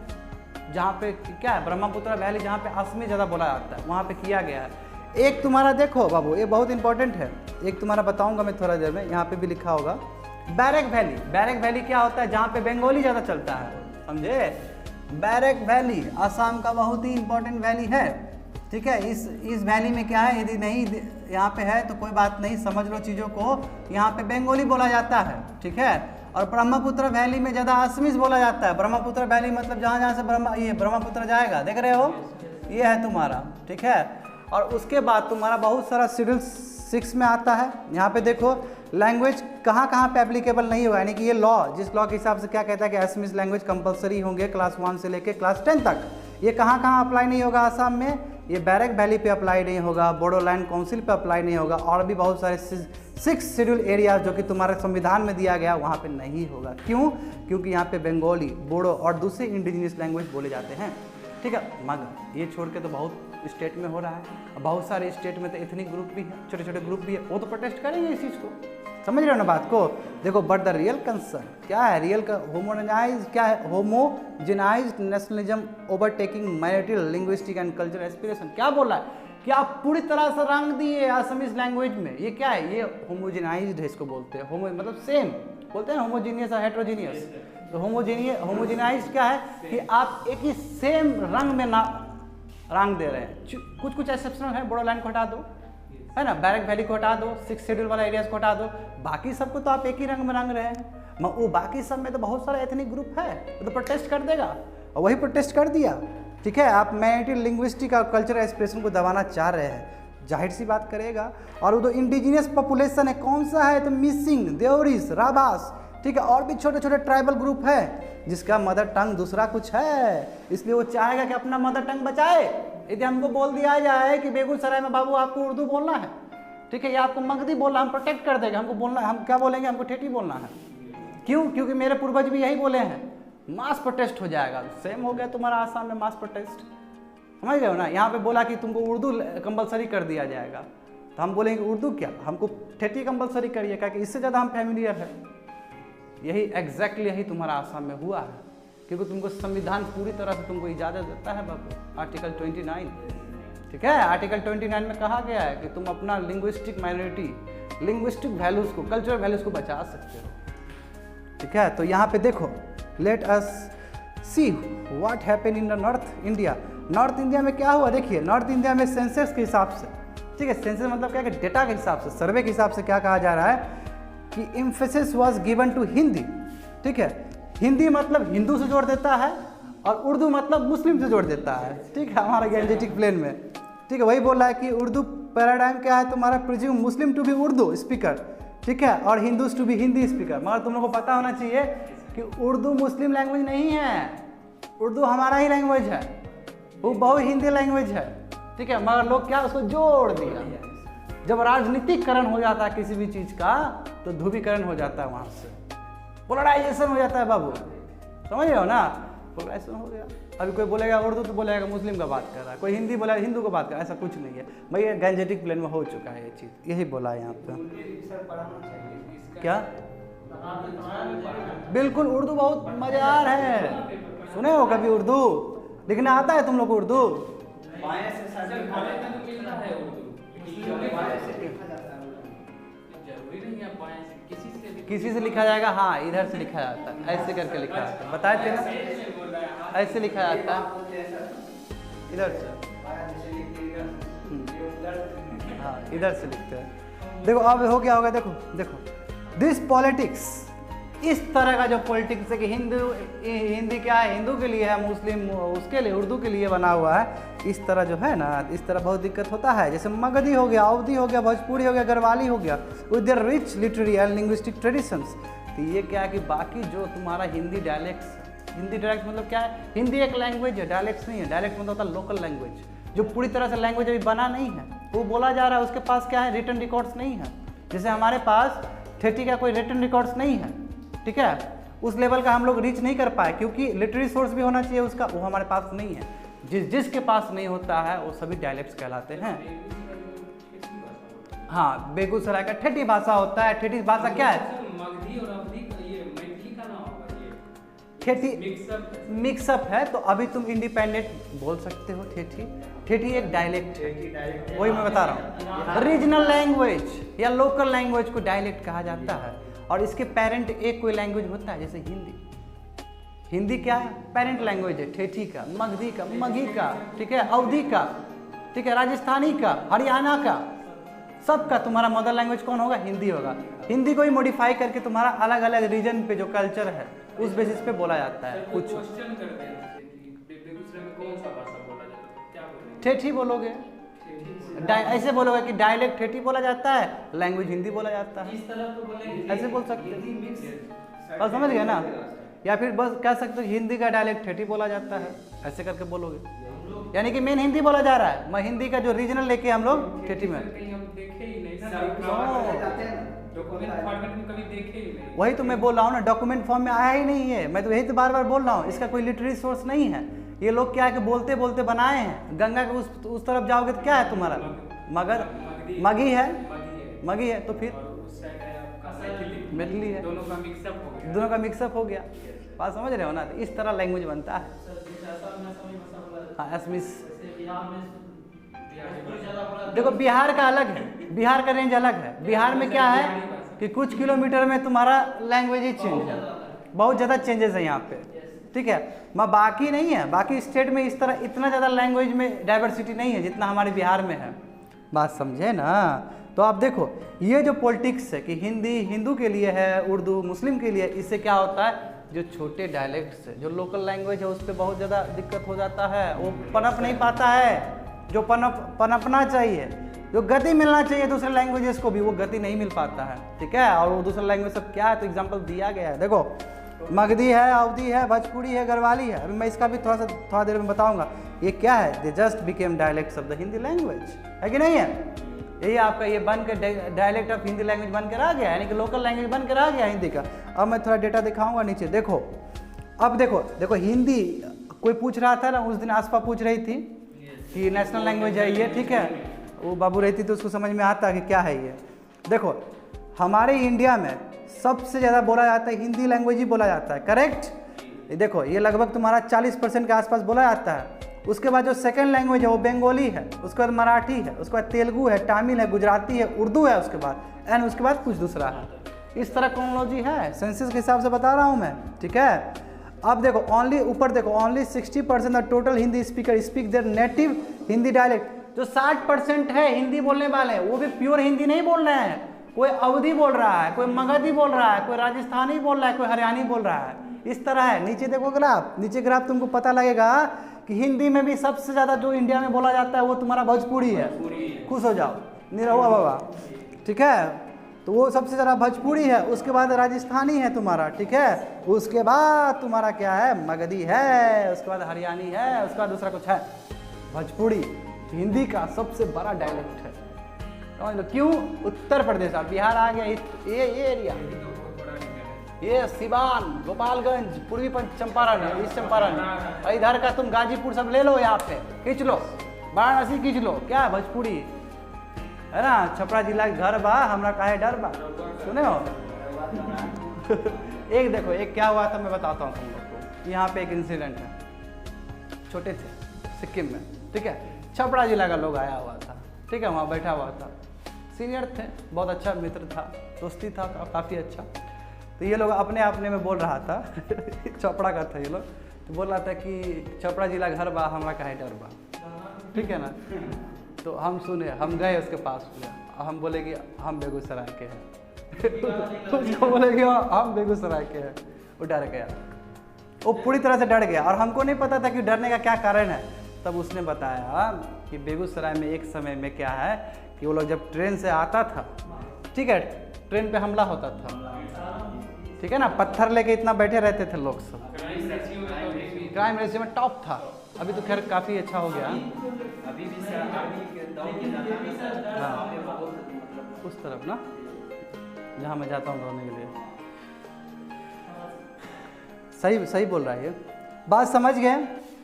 जहाँ पे क्या है, ब्रह्मपुत्र वैली जहाँ पे असमी ज़्यादा बोला जाता है, वहाँ पे किया गया है। एक तुम्हारा देखो बाबू, ये बहुत इंपॉर्टेंट है, एक तुम्हारा बताऊँगा मैं थोड़ा देर में, यहाँ पे भी लिखा होगा बैरक वैली। बैरक वैली क्या होता है, जहाँ पे बंगाली ज़्यादा चलता है, समझे। बैरक वैली आसाम का बहुत ही इंपॉर्टेंट वैली है। ठीक है, इस वैली में क्या है, यदि नहीं यहाँ पे है तो कोई बात नहीं, समझ लो चीज़ों को। यहाँ पे बंगाली बोला जाता है, ठीक है। और ब्रह्मपुत्र वैली में ज़्यादा असमीज बोला जाता है। ब्रह्मपुत्र वैली मतलब जहाँ से ब्रह्मपुत्र जाएगा, देख रहे हो, ये है तुम्हारा, ठीक है। और उसके बाद तुम्हारा बहुत सारा शेड्यूल 6 में आता है। यहाँ पे देखो लैंग्वेज कहाँ पे एप्लीकेबल नहीं होगा, यानी कि ये लॉ, जिस लॉ के हिसाब से क्या कहता है कि असमीज लैंग्वेज कंपलसरी होंगे क्लास 1 से लेके क्लास 10 तक। ये कहाँ अप्लाई नहीं होगा आसाम में, ये बैरक वैली पे अप्लाई नहीं होगा, बोडोलैंड काउंसिल पे अप्लाई नहीं होगा, और भी बहुत सारे 6 शेड्यूल एरिया जो कि तुम्हारे संविधान में दिया गया वहाँ पे नहीं होगा। क्यों? क्योंकि यहाँ पे बंगाली, बोडो और दूसरे इंडिजिनियस लैंग्वेज बोले जाते हैं, ठीक है। मगर ये छोड़ के तो बहुत स्टेट में हो रहा है, बहुत सारे स्टेट में तो एथनिक ग्रुप भी है, छोटे छोटे ग्रुप भी है, वो तो प्रोटेस्ट करेंगे इस चीज़ को, समझ रहे हो ना बात को। देखो, बट द रियल कंसर्न क्या है, रियल का होमोजेनाइज क्या है, homogenised nationalism overtaking minority linguistic and cultural aspiration. क्या बोला है कि आप पूरी तरह से रंग दिए असमीज लैंग्वेज में। ये क्या है? ये होमोजेनाइज्ड है, इसको बोलते हैं। होमो मतलब सेम बोलते हैं, होमोजीनियस और हेट्रोजीनियस। तो होमोजेनाइज्ड क्या है कि आप एक ही सेम रंग में ना रंग दे रहे हैं। कुछ कुछ एक्सेप्शनल है, बोडोलैंड को हटा दो, है ना, बैरक वैली को हटा दो, 6 शेड्यूल वाला एरियाज को हटा दो, बाकी सबको तो आप एक ही रंग में रंग रहे हैं। वो बाकी सब में तो बहुत सारा एथनिक ग्रुप है, वो तो प्रोटेस्ट कर देगा, और वही प्रोटेस्ट कर दिया। ठीक है, आप माइनॉरिटी लिंग्विस्टिक और कल्चरल एक्सप्रेशन को दबाना चाह रहे हैं, जाहिर सी बात करेगा। और वो तो इंडिजीनियस पॉपुलेशन है, कौन सा है? तो मिसिंग, देवरिस, राबास, ठीक है, और भी छोटे छोटे ट्राइबल ग्रुप है जिसका मदर टंग दूसरा कुछ है, इसलिए वो चाहेगा कि अपना मदर टंग बचाए। यदि हमको बोल दिया जाए कि बेगूसराय में बाबू आपको उर्दू बोलना है, ठीक है, या आपको मगधी बोलना, हम प्रोटेक्ट कर देंगे। हमको बोलना, हम क्या बोलेंगे? हमको ठेठी बोलना है। क्यों? क्योंकि मेरे पूर्वज भी यही बोले हैं। मास प्रोटेस्ट हो जाएगा। सेम हो गया तुम्हारा आसाम में मास प्रोटेस्ट, समझ गए हो ना। यहाँ पे बोला कि तुमको उर्दू कंपलसरी कर दिया जाएगा, तो हम बोलेंगे उर्दू क्या, हमको ठेठी कंपलसरी करिए, क्या कि इससे ज़्यादा हम फैमिलियर है। यही एग्जैक्टली यही तुम्हारा आसाम में हुआ है, क्योंकि तुमको संविधान पूरी तरह से तुमको इजाज़त देता है बाबू, आर्टिकल 29। ठीक है, आर्टिकल 29 में कहा गया है कि तुम अपना लिंग्विस्टिक माइनॉरिटी, लिंग्विस्टिक वैल्यूज़ को, कल्चरल वैल्यूज़ को बचा सकते हो। ठीक है, तो यहाँ पे देखो, let us see what happen in the north India. North India में क्या हुआ? देखिए, नॉर्थ इंडिया में सेंसस के हिसाब से, ठीक है, सेंसस मतलब क्या है कि डेटा के हिसाब से, सर्वे के हिसाब से क्या कहा जा रहा है कि emphasis was given to Hindi. ठीक है, हिंदी मतलब हिंदू से जोड़ देता है, और उर्दू मतलब मुस्लिम से जोड़ देता है। ठीक है, हमारा गैंजेटिक प्लेन में, ठीक है, वही बोल रहा है कि उर्दू पैराडाइम क्या है तुम्हारा? Presume Muslim to be Urdu speaker, ठीक है, और Hindus to be Hindi speaker. मगर तुम लोगों को पता होना चाहिए कि उर्दू मुस्लिम लैंग्वेज नहीं है, उर्दू हमारा ही लैंग्वेज है, वो बहु हिंदी लैंग्वेज है। ठीक है, मगर लोग क्या उसको जोड़ दिया। जब राजनीतिकरण हो जाता है किसी भी चीज़ का, तो ध्रुवीकरण हो जाता है, वहाँ से पोलराइजेशन हो जाता है बाबू, समझ रहे हो ना, पोलराइजेशन हो गया। अभी कोई बोलेगा उर्दू तो बोलेगा मुस्लिम का बात कर रहा है, कोई हिंदी बोलेगा हिंदू का बात कर रहा है, ऐसा कुछ नहीं है भाई, ये गैंजेटिक प्लेन में हो चुका है ये चीज़, यही बोला है यहाँ पे। क्या? बिल्कुल, उर्दू बहुत मज़ेदार है, सुने हो कभी उर्दू? लिखना आता है तुम लोग को उर्दू? किसी से लिखा जाएगा, हाँ, इधर से लिखा जाता है, ऐसे करके लिखा जाता है, बताए थे ना, ऐसे लिखा जाता है, इधर से, हाँ, इधर से लिखते हैं। देखो अब हो गया होगा, देखो देखो, दिस पॉलिटिक्स, इस तरह का जो पॉलिटिक्स है कि हिंदी क्या है, हिंदू के लिए है, मुस्लिम उसके लिए, उर्दू के लिए बना हुआ है, इस तरह जो है ना, इस तरह बहुत दिक्कत होता है। जैसे मगधी हो गया, अवधी हो गया, भोजपुरी हो गया, गढ़वाली हो गया, with their rich literary and linguistic traditions. तो ये क्या है कि बाकी जो तुम्हारा हिंदी डायलेक्ट्स, हिंदी डायलेक्ट मतलब क्या है? हिंदी एक लैंग्वेज है, डायलेक्ट्स नहीं है। डायलेक्ट मतलब होता है लोकल लैंग्वेज, जो पूरी तरह से लैंग्वेज अभी बना नहीं है, वो बोला जा रहा है, उसके पास क्या है? रिटन रिकॉर्ड्स नहीं है। जैसे हमारे पास ठेठी का कोई रिटन रिकॉर्ड्स नहीं है, ठीक है, उस लेवल का हम लोग रीच नहीं कर पाए, क्योंकि लिटरेरी सोर्स भी होना चाहिए उसका, वो हमारे पास नहीं है। जिसके पास नहीं होता है वो सभी डायलेक्ट्स कहलाते हैं। हाँ, बेगूसराय का ठेठी भाषा होता है। ठेठी भाषा क्या है? मगधी और अवधी का ये मैथिली का नाम होगा, ये ठेठी मिक्सअप है। तो अभी तुम इंडिपेंडेंट बोल सकते हो ठेठी। ठेठी एक डायलेक्ट है, वही मैं बता रहा हूँ। रीजनल लैंग्वेज या लोकल लैंग्वेज को डायलेक्ट कहा जाता है, और इसके पेरेंट एक कोई लैंग्वेज होता है, जैसे हिंदी। हिंदी क्या है? पेरेंट लैंग्वेज है ठेठी का, मगधी का, मगी का, ठीक है, अवधी का, ठीक है, राजस्थानी का, हरियाणा का, सबका तुम्हारा मदर लैंग्वेज कौन होगा? हिंदी होगा। हिंदी को ही मॉडिफाई करके तुम्हारा अलग अलग रीजन पे जो कल्चर है उस बेसिस पे बोला जाता है। कुछ क्वेश्चन करते हैं कि बेगूसराय में कौन सा भाषा बोला जाता है, क्या बोलेंगे? ठेठी बोलोगे, ऐसे बोलोगे कि डायलेक्ट ठेठी बोला जाता है, लैंग्वेज हिंदी बोला जाता है, इस तरह तो बोलेंगे, ऐसे बोल सकते हैं। बस समझ गए ना? या फिर बस कह सकते हो हिंदी का डायलेक्ट ठेठी बोला जाता है, ऐसे करके बोलोगे। यानी कि मेन हिंदी बोला जा रहा है, मैं हिंदी का जो रीजनल लेके हम लोग ठेठी में, वही तो मैं बोल रहा हूँ ना, डॉक्यूमेंट फॉर्म में आया ही नहीं है। मैं तो यही तो बार बार बोल रहा हूँ, इसका कोई लिटरेरी सोर्स नहीं है। ये लोग क्या है कि बोलते बोलते बनाए हैं। गंगा के उस तरफ जाओगे तो क्या है तुम्हारा? मगर मगी है, मगी है, तो फिर मैथिली है, दोनों का मिक्सअप हो गया। बात समझ रहे हो ना? तो इस तरह लैंग्वेज बनता है। हाँ, असमिस, देखो बिहार का अलग है, बिहार का रेंज अलग है। बिहार में क्या है कि कुछ किलोमीटर में तुम्हारा लैंग्वेज ही चेंज है, बहुत ज़्यादा चेंजेस है यहाँ पे, ठीक है। बाकी नहीं है, बाकी स्टेट में इस तरह इतना ज़्यादा लैंग्वेज में डाइवर्सिटी नहीं है जितना हमारे बिहार में है। बात समझे ना। तो आप देखो ये जो पॉलिटिक्स है कि हिंदी हिंदू के लिए है, उर्दू मुस्लिम के लिए, इससे क्या होता है जो छोटे डायलेक्ट्स है, जो लोकल लैंग्वेज है, उस पर बहुत ज़्यादा दिक्कत हो जाता है, वो पनप नहीं पाता है। जो पनपना चाहिए, जो गति मिलना चाहिए दूसरे लैंग्वेजेस को भी, वो गति नहीं मिल पाता है, ठीक है। और वो दूसरा लैंग्वेज सब क्या है, तो एग्जाम्पल दिया गया है। देखो मगधी है, अवधी है, भोजपुरी है, गढ़वाली है। अभी मैं इसका भी थोड़ा देर में बताऊंगा। ये क्या है, they just became dialects of the Hindi language, है कि नहीं है। यही आपका ये बन के डायलेक्ट ऑफ हिंदी लैंग्वेज बन कर आ गया, यानी कि लोकल लैंग्वेज बन कर आ गया हिंदी का। अब मैं थोड़ा डेटा दिखाऊंगा नीचे, देखो। अब देखो हिंदी कोई पूछ रहा था ना उस दिन, आसपा पूछ रही थी कि नेशनल लैंग्वेज है ये, ठीक है। वो बाबू रहती तो उसको समझ में आता कि क्या है ये। देखो हमारे इंडिया में सबसे ज़्यादा बोला जाता है हिंदी लैंग्वेज ही बोला जाता है, करेक्ट। देखो ये लगभग तुम्हारा 40% के आसपास बोला जाता है। उसके बाद जो सेकंड लैंग्वेज है वो बंगाली है, उसके बाद मराठी है, उसके बाद तेलुगु है, तमिल है, गुजराती है, उर्दू है, उसके बाद एंड उसके बाद कुछ दूसरा है। इस तरह क्रोनोलॉजी है, सेंसस के हिसाब से बता रहा हूँ मैं, ठीक है। अब देखो ओनली ऊपर देखो only 60% of total Hindi speaker speak their native Hindi dialect. जो 60% है हिंदी बोलने वाले वो भी प्योर हिंदी नहीं बोल रहे हैं। कोई अवधी बोल रहा है, कोई मगधी बोल रहा है, कोई राजस्थानी बोल रहा है, कोई हरियाणी बोल रहा है, इस तरह है। नीचे देखो ग्राफ, नीचे ग्राफ तुमको पता लगेगा कि हिंदी में भी सबसे ज़्यादा जो इंडिया में बोला जाता है वो तुम्हारा भोजपुरी है। खुश हो जाओ, निरहुआ बाबा, ठीक है। तो वो सबसे ज़्यादा भोजपुरी है, उसके बाद राजस्थानी है तुम्हारा, ठीक है। उसके बाद तुम्हारा क्या है, मगधी है, उसके बाद हरियाणी है, उसके बाद दूसरा कुछ है। भोजपुरी हिंदी का सबसे बड़ा डायलेक्ट है, समझ लो। क्यों, उत्तर प्रदेश और बिहार आ गया, ये एरिया, ये सिवान, गोपालगंज, पूर्वी चंपारण, ईस्ट चंपारण, और इधर का तुम गाजीपुर सब ले लो, यहाँ पे खींच लो, वाराणसी खींच लो, क्या है भोजपुरी है ना। छपरा जिला के घर बा, हमरा काहे डर बा, सुने हो। एक देखो एक क्या हुआ था मैं बताता हूँ तुम लोग को। यहाँ पे एक इंसिडेंट है, छोटे थे सिक्किम में, ठीक है। छपरा जिला का लोग आया हुआ था, ठीक है, वहाँ बैठा हुआ था, सीनियर थे, बहुत अच्छा मित्र था, दोस्ती था काफ़ी अच्छा। तो ये लोग अपने में बोल रहा था छपरा का था ये लोग, तो बोल रहा था कि छपरा जिला घर बा, हमरा काहे डर बा, ठीक है ना। तो हम सुने, हम गए उसके पास, हम बोले कि हम बेगूसराय के हैं उसको बोले कि हम बेगूसराय के हैं। वो डर गया, वो पूरी तरह से डर गया, और हमको नहीं पता था कि डरने का क्या कारण है। तब उसने बताया कि बेगूसराय में एक समय में क्या है कि वो लोग जब ट्रेन से आता था, ठीक है, ट्रेन पे हमला होता था, ठीक है ना, पत्थर लेके इतना बैठे रहते थे लोग सब। क्राइम रेशियो में टॉप था, अभी तो खैर काफ़ी अच्छा हो गया। अभी भी सर आर्मी के दौड़ के जाता है, हाँ, उस तरफ ना जहाँ मैं जाता हूँ दौड़ने के लिए। सही बोल रहा है, ये बात समझ गए,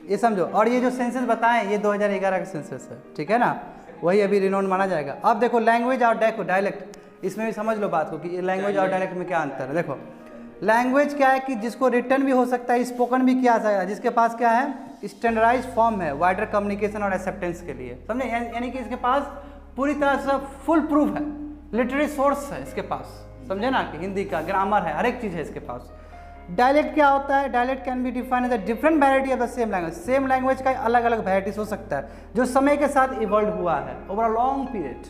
ये समझो। और ये जो सेंसस बताएं ये 2011 का सेंसस है, ठीक है ना, वही अभी रिनोन माना जाएगा। अब देखो लैंग्वेज और डायलेक्ट, इसमें भी समझ लो बात को कि लैंग्वेज और डायलेक्ट में क्या अंतर है। देखो लैंग्वेज क्या है कि जिसको रिटर्न भी हो सकता है, स्पोकन भी किया जा सकता है, जिसके पास क्या है स्टैंडर्डाइज फॉर्म है वाइडर कम्युनिकेशन और एक्सेप्टेंस के लिए, समझे। यानी कि इसके पास पूरी तरह से फुल प्रूफ है, लिटरेरी सोर्स है इसके पास, समझे ना, कि हिंदी का ग्रामर है, हर एक चीज़ है इसके पास। डायलेक्ट क्या होता है, dialect can be defined as a different variety of the same language. Same language का अलग अलग वैराइटीज हो सकता है जो समय के साथ इवॉल्व हुआ है ओवर अ लॉन्ग पीरियड,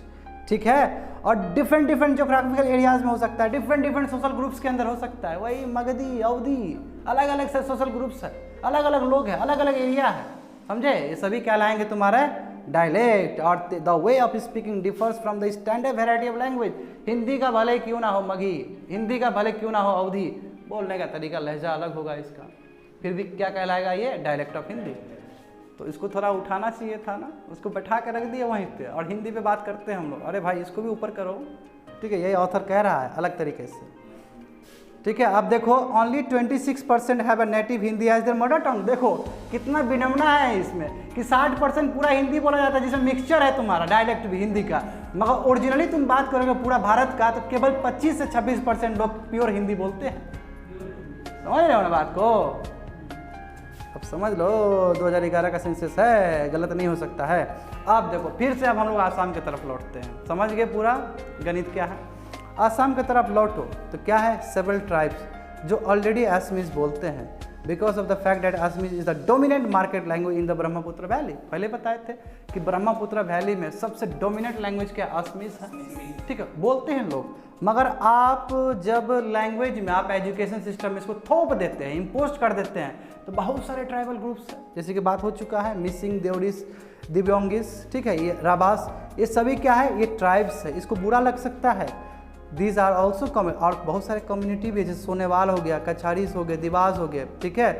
ठीक है। और डिफरेंट जोग्राफिकल एरियाज में हो सकता है, डिफरेंट सोशल ग्रुप्स के अंदर हो सकता है। वही मगधी, अवधी, अलग अलग से सोशल ग्रुप्स है, अलग अलग लोग हैं, अलग अलग एरिया है, समझे। ये सभी कहलाएंगे तुम्हारे डायलेक्ट। और the way of speaking differs from the standard variety of language. Hindi का भले क्यों ना हो मगही, हिंदी का भले क्यों ना हो अवधी, बोलने का तरीका लहजा अलग होगा इसका, फिर भी क्या कहलाएगा ये डायलेक्ट ऑफ हिंदी। तो इसको थोड़ा उठाना चाहिए था ना, उसको बैठा कर रख दिया वहीं पे, और हिंदी पे बात करते हैं हम लोग। अरे भाई इसको भी ऊपर करो, ठीक है, यही ऑथर कह रहा है अलग तरीके से, ठीक है। अब देखो only 26% have a native Hindi as their mother tongue. देखो कितना विडम्बना है इसमें कि 60% पूरा हिंदी बोला जाता है, जिसमें मिक्सचर है तुम्हारा डायलेक्ट भी हिंदी का, मगर ओरिजिनली तुम बात करोगे पूरा भारत का तो केवल 25 से 26% लोग प्योर हिंदी बोलते हैं, समझ रहे हो ना बात को। अब समझ लो 2011 का सेंसस है, गलत नहीं हो सकता है। अब देखो फिर से अब हम लोग आसाम की तरफ लौटते हैं। समझ गए पूरा गणित क्या है। आसाम की तरफ लौटो तो क्या है, सेवरल ट्राइब्स जो ऑलरेडी असमीज बोलते हैं, because of the fact that Assamese is the dominant market language in the Brahmaputra valley. पहले बताए थे कि ब्रह्मपुत्र वैली में सबसे डोमिनेंट लैंग्वेज क्या असमीज है, ठीक है, बोलते हैं लोग। मगर आप जब लैंग्वेज में आप एजुकेशन सिस्टम में इसको थोप देते हैं, इम्पोज कर देते हैं, तो बहुत सारे ट्राइबल ग्रुप्स हैं, जैसे कि बात हो चुका है मिसिंग, देवरिस, दिव्योंगिस, ठीक है, ये राभास, ये सभी क्या है, ये ट्राइब्स है। इसको बुरा लग सकता है। दीज आर ऑल्सो कॉमन, और बहुत सारे कम्युनिटी भी, जैसे सोनेवाल हो गया, कछारीस हो गए, दिवास हो गए, ठीक है।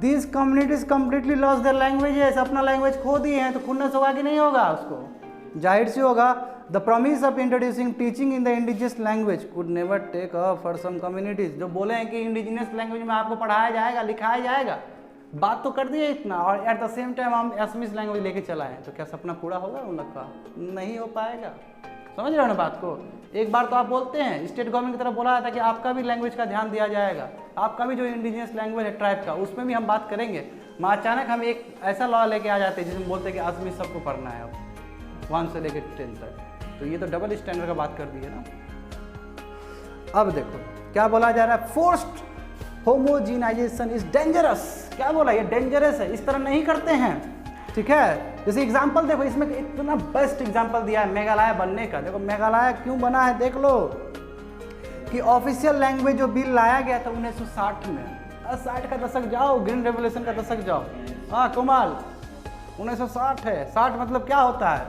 These communities completely lost their languages, अपना लैंग्वेज खो दिए हैं, तो खुन्नस होगा कि नहीं होगा, उसको जाहिर से होगा। The promise of introducing teaching in the indigenous language could never take up for some communities. जो बोले हैं कि इंडिजिनस लैंग्वेज में आपको पढ़ाया जाएगा, लिखाया जाएगा, बात तो कर दिए इतना, और एट द सेम टाइम हम असमीज लैंग्वेज लेके चला है, तो क्या सपना पूरा होगा उन लोग का? नहीं हो पाएगा। समझ रहे हो ना बात को। एक बार तो आप बोलते हैं, स्टेट गवर्नमेंट की तरफ बोला था कि आपका भी लैंग्वेज का ध्यान दिया जाएगा, आपका भी जो इंडिजिनस लैंग्वेज है ट्राइब का, उसमें भी हम बात करेंगे। मैं अचानक हम एक ऐसा लॉ लेके आ जाते हैं जिसमें बोलते हैं कि असमीज सबको पढ़ना है अब 1 से लेकर 10 तक, तो ये तो डबल स्टैंडर्ड का बात कर दी है ना। अब देखो क्या बोला जा रहा है, फोर्स्ड होमोजिनाइजेशन इज डेंजरस। क्या बोला, ये डेंजरस है, इस तरह नहीं करते हैं, ठीक है। जैसे एग्जाम्पल देखो, इसमें इतना बेस्ट एग्जाम्पल दिया है मेघालय बनने का। देखो मेघालय क्यों बना है, देख लो कि ऑफिशियल लैंग्वेज जो बिल लाया गया था 1960 में, 60 का दशक जाओ, ग्रीन रेवोल्यूशन का दशक जाओ, हाँ कुमाल 1960 है। 60 मतलब क्या होता है,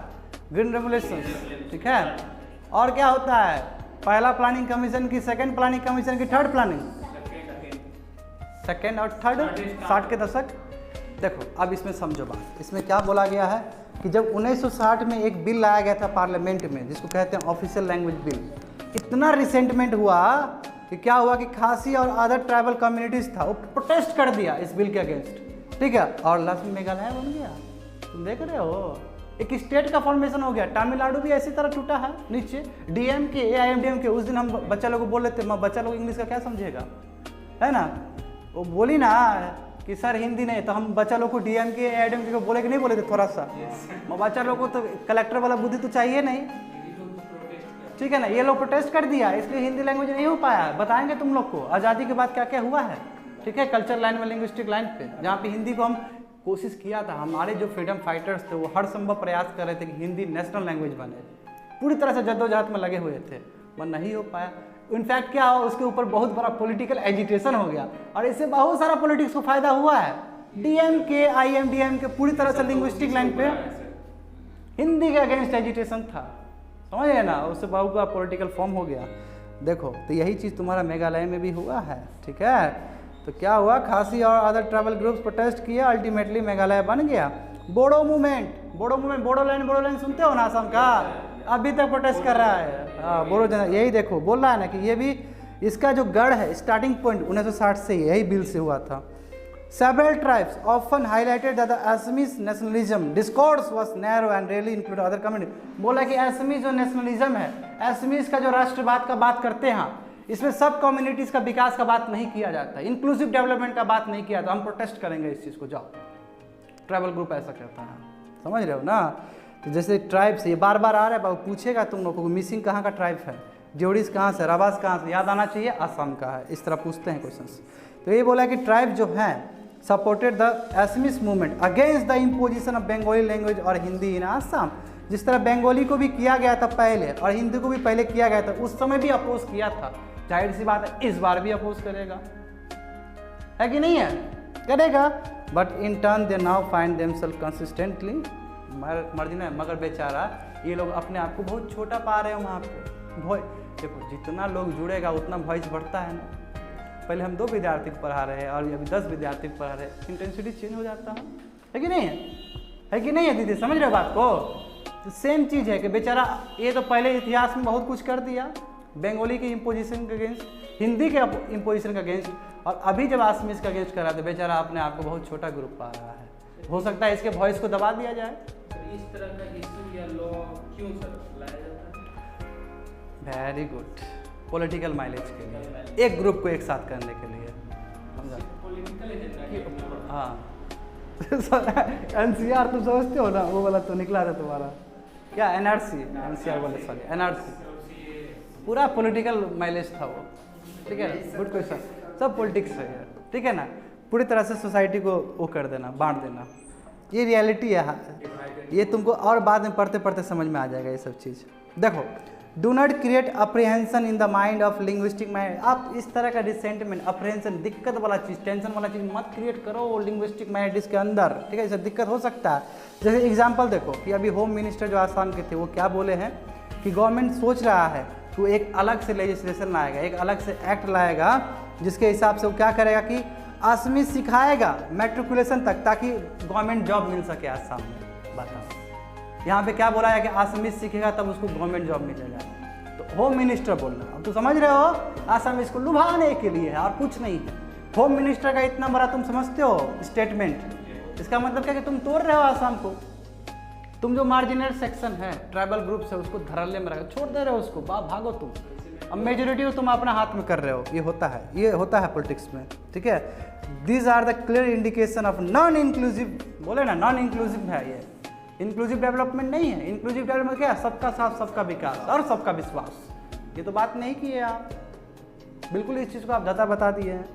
ग्रीन रेवोल्यूशन, ठीक है। और क्या होता है, पहला प्लानिंग कमीशन की, सेकंड प्लानिंग कमीशन की, थर्ड प्लानिंग, सेकंड और थर्ड, 60 के दशक। देखो अब इसमें समझो बात, इसमें क्या बोला गया है कि जब 1960 में एक बिल लाया गया था पार्लियामेंट में, जिसको कहते हैं ऑफिशियल लैंग्वेज बिल, इतना रिसेंटमेंट हुआ कि क्या हुआ कि खासी और अदर ट्राइबल कम्युनिटीज था, वो प्रोटेस्ट कर दिया इस बिल के अगेंस्ट, ठीक है। और लास्ट में मेघालय बन गया, तुम देख रहे हो, एक स्टेट का फॉर्मेशन हो गया। तमिलनाडु भी इसी तरह टूटा है नीचे, DMK AIMDMK। उस दिन हम बच्चा लोग को बोल लेते, बच्चा लोग इंग्लिश का क्या समझेगा, है ना। वो बोली ना कि सर हिंदी नहीं, तो हम बच्चा लोग को DMK AIMDMK को बोले कि नहीं बोले थे थोड़ा सा। बच्चा लोग को तो कलेक्टर वाला बुद्धि तो चाहिए नहीं, ठीक है ना। ये लोग प्रोटेस्ट कर दिया, इसलिए हिंदी लैंग्वेज नहीं हो पाया। बताएंगे तुम लोग को आज़ादी के बाद क्या क्या हुआ है, ठीक है, कल्चर लाइन में, लिंग्विस्टिक लाइन पे, जहाँ पे हिंदी को हम कोशिश किया था। हमारे जो फ्रीडम फाइटर्स थे वो हर संभव प्रयास कर रहे थे कि हिंदी नेशनल लैंग्वेज बने, पूरी तरह से जद्दोजहद में लगे हुए थे, पर नहीं हो पाया। इनफैक्ट क्या हो, उसके ऊपर बहुत बड़ा पॉलिटिकल एजिटेशन हो गया, और इससे बहुत सारा पॉलिटिक्स को फायदा हुआ है। DMK IMDMK पूरी तरह से लिंग्विस्टिक लाइन पे हिंदी के अगेंस्ट एजिटेशन था, समझ गए ना, उससे बहुत बड़ा पॉलिटिकल फॉर्म हो गया। देखो तो यही चीज़ तुम्हारा मेघालय में भी हुआ है, ठीक है। तो क्या हुआ, खासी और अदर ट्राइबल ग्रुप्स प्रोटेस्ट किए, अल्टीमेटली मेघालय बन गया। बोडो मूवमेंट, बोडोलैंड सुनते हो ना, असम का, अभी तक प्रोटेस्ट कर रहा है। हाँ बोडो जन, यही देखो बोल रहा है ना कि ये भी इसका जो गढ़ है, स्टार्टिंग पॉइंट 1960 से यही बिल से हुआ था। Several tribes often highlighted that the Assamese nationalism discourse was narrow and rarely included other communities. बोला कि असमीज जो नेशनलिज्म है, असमीज का जो राष्ट्रवाद का बात करते हैं, इसमें सब कम्युनिटीज़ का विकास का बात नहीं किया जाता, इंक्लूसिव डेवलपमेंट का बात नहीं किया, तो हम प्रोटेस्ट करेंगे इस चीज़ को। जाओ, ट्राइबल ग्रुप ऐसा कहता है, समझ रहे हो ना। तो जैसे ट्राइब से ये बार बार आ रहा है, बाबू पूछेगा तुम लोगों को, मिसिंग कहाँ का ट्राइब है, जोड़ीस कहाँ से, रबास कहाँ से, याद आना चाहिए असम का है, इस तरह पूछते हैं क्वेश्चंस। तो ये बोला कि ट्राइब जो हैं supported the Assamese movement against the imposition of Bengali language और हिंदी इन आसाम। जिस तरह बंगाली को भी किया गया था पहले और हिंदी को भी पहले किया गया था, उस समय भी अपोज किया था, जाहिर सी बात है इस बार भी अपोज करेगा, है कि नहीं है, करेगा। But in turn they now find themselves consistently marginalised, मगर बेचारा ये लोग अपने आप को बहुत छोटा पा रहे हैं वहाँ पे। देखो जितना लोग जुड़ेगा उतना वॉइस बढ़ता है ना। पहले हम 2 विद्यार्थी को पढ़ा रहे हैं और अभी 10 विद्यार्थी को पढ़ा रहे हैं, इंटेंसिटी चेंज हो जाता है कि नहीं है कि नहीं है दीदी, समझ रहे हो बात को। तो सेम चीज़ है कि बेचारा ये तो पहले इतिहास में बहुत कुछ कर दिया, बंगाली के इम्पोजिशन के अगेंस्ट, हिंदी के इम्पोजिशन के अगेंस्ट, और अभी जब आसमीज का अगेंस्ट करा तो बेचारा अपने आप को बहुत छोटा ग्रुप पा रहा है। हो सकता है इसके वॉइस को दबा दिया जाए। इस तरह का इशू या लॉ क्यों सर लाया जाता है? वेरी गुड, पॉलिटिकल माइलेज के लिए, एक ग्रुप को एक साथ करने के लिए, समझा। पॉलिटिकल एजेंडा हाँ NCR तुम समझते हो ना, वो वाला तो निकला था तुम्हारा क्या, NRC NCR वाले, सॉरी NRC, पूरा पॉलिटिकल माइलेज था वो, ठीक है ना, गुड क्वेश्चन, सब पॉलिटिक्स है यार, ठीक है ना, पूरी तरह से सोसाइटी को वो कर देना, बांट देना, ये रियलिटी है, ये तुमको और बाद में पढ़ते पढ़ते समझ में आ जाएगा ये सब चीज़। देखो, do not create apprehension in the mind of linguistic mind, आप इस तरह का रिसेंटमेंट, अप्रीहेंशन, दिक्कत वाला चीज़, टेंशन वाला चीज़ मत क्रिएट करो लिंग्विस्टिक माइंड इसके अंदर, ठीक है, इससे दिक्कत हो सकता है। जैसे एग्जांपल देखो कि अभी होम मिनिस्टर जो आसाम के थे वो क्या बोले हैं कि गवर्नमेंट सोच रहा है कि वो एक अलग से लेजिस्लेशन लाएगा, एक अलग से एक्ट लाएगा, जिसके हिसाब से वो क्या करेगा कि असमीज सिखाएगा मैट्रिकुलेशन तक, ताकि गवर्नमेंट जॉब मिल सके आसाम में। बताओ, यहाँ पे क्या बोला है कि आसामीज सीखेगा तब उसको गवर्नमेंट जॉब मिलेगा, तो होम मिनिस्टर बोल रहा है। अब तो समझ रहे हो, आसामीज को लुभाने के लिए है और कुछ नहीं है। होम मिनिस्टर का इतना बड़ा तुम समझते हो स्टेटमेंट, इसका मतलब क्या कि तुम तोड़ रहे हो आसाम को, तुम जो मार्जिनल सेक्शन है, ट्राइबल ग्रुप से, उसको धड़ल्ले में रखो, छोड़ दे रहे हो उसको, भागो तुम, अब मेजोरिटी तुम अपना हाथ में कर रहे हो, ये होता है पॉलिटिक्स में, ठीक है। These are the clear indication of non inclusive, बोले ना नॉन इंक्लूसिव है ये, इंक्लूसिव डेवलपमेंट नहीं है। इंक्लूसिव डेवलपमेंट क्या है, सबका साथ, सबका विकास और सबका विश्वास, ये तो बात नहीं की है आप, बिल्कुल इस चीज़ को आप दाता बता दिए हैं,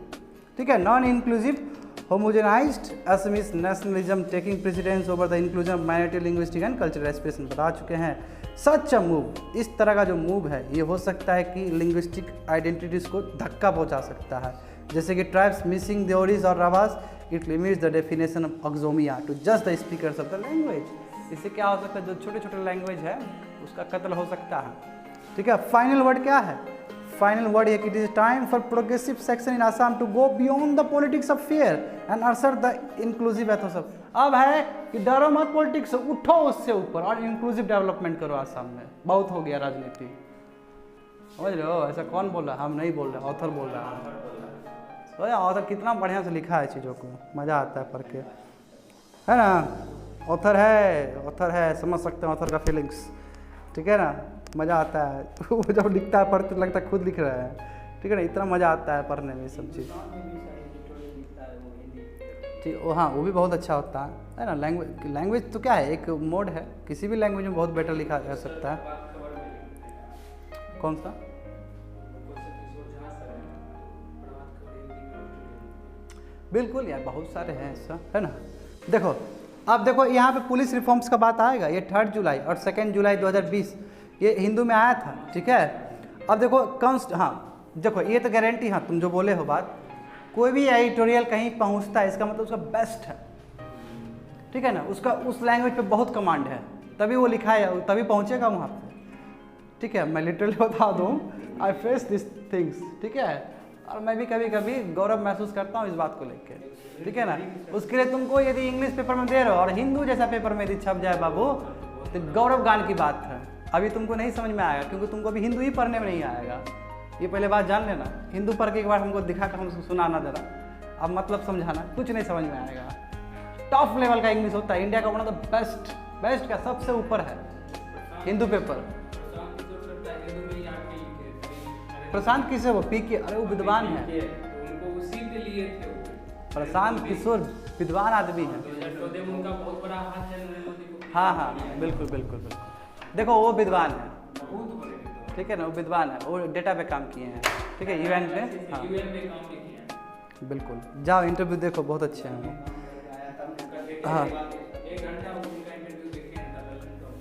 ठीक है। Non inclusive homogenised Assamese nationalism taking precedence over the inclusion of minority linguistic and cultural expression, बता चुके हैं। सच अ मूव, इस तरह का जो मूव है ये हो सकता है कि लिंग्विस्टिक आइडेंटिटीज़ को धक्का पहुंचा सकता है, जैसे कि ट्राइब्स मिसिंग देओरीज और Rabhas, it limits the definition of Axomiya to just the speakers of the language. इससे क्या हो सकता है, जो छोटे छोटे लैंग्वेज है उसका कत्ल हो सकता है, ठीक है। फाइनल वर्ड क्या है, फाइनल वर्ड है कि it is time for progressive section in Assam to go beyond the politics of fear and assert the inclusive ethos. अब है कि डरो मत पॉलिटिक्स से, उठो उससे ऊपर और इंक्लूसिव डेवलपमेंट करो आसाम में, बहुत हो गया राजनीति, समझ रहे हो। ऐसा कौन बोल रहा है, हम नहीं बोल रहे, ऑथर बोल रहा है। तो ऑथर कितना बढ़िया से लिखा है चीज़ों को, मज़ा आता है पढ़ के, है ना। ऑथर है, समझ सकते हैं ऑथर का फीलिंग्स, ठीक है ना, मज़ा आता है वो जब लिखता है, पढ़ते लगता है खुद लिख रहा है, ठीक है ना, इतना मज़ा आता है पढ़ने में सब चीज़, ठीक। हाँ, वो भी बहुत अच्छा होता है ना। लैंग्वेज तो क्या है, एक मोड है, किसी भी लैंग्वेज में बहुत बेटर लिखा जा सकता है। कौन सा, बिल्कुल यार, बहुत सारे हैं ऐसा, है ना। देखो, अब देखो यहाँ पे पुलिस रिफॉर्म्स का बात आएगा, ये 3 जुलाई और 2 जुलाई 2020 ये हिंदू में आया था, ठीक है। अब देखो हाँ देखो, ये तो गारंटी, हाँ तुम जो बोले हो बात, कोई भी एडिटोरियल कहीं पहुँचता है, इसका मतलब उसका बेस्ट है, ठीक है ना, उसका उस लैंग्वेज पे बहुत कमांड है, तभी वो लिखा है, तभी पहुँचेगा वहाँ पे, ठीक है। मैं लिटरली बता दूँ, आई फेस दिस थिंग्स, ठीक है, और मैं भी कभी कभी गौरव महसूस करता हूँ इस बात को लेकर, ठीक है ना। उसके लिए तुमको यदि इंग्लिश पेपर में दे रहे हो और हिंदू जैसा पेपर में यदि छप जाए बाबू, तो गौरव गान की बात है, अभी तुमको नहीं समझ में आएगा, क्योंकि तुमको अभी हिंदू ही पढ़ने में नहीं आएगा, ये पहले बात जान लेना। हिंदू पढ़ के एक बार हमको दिखा कर हमको सुनाना जरा, अब मतलब समझाना, कुछ नहीं समझ में आएगा। टॉप लेवल का इंग्लिश होता है, इंडिया का वन ऑफ द बेस्ट का सबसे ऊपर है हिंदू पेपर। प्रशांत किसे, वो PK, अरे वो विद्वान है, प्रशांत किशोर विद्वान आदमी है, हाँ बिल्कुल, देखो वो विद्वान है, ठीक है ना, वो विद्वान है, वो डेटा पे काम किए हैं, ठीक है, UN पे, हाँ बिल्कुल, जाओ इंटरव्यू देखो, बहुत अच्छे हैं।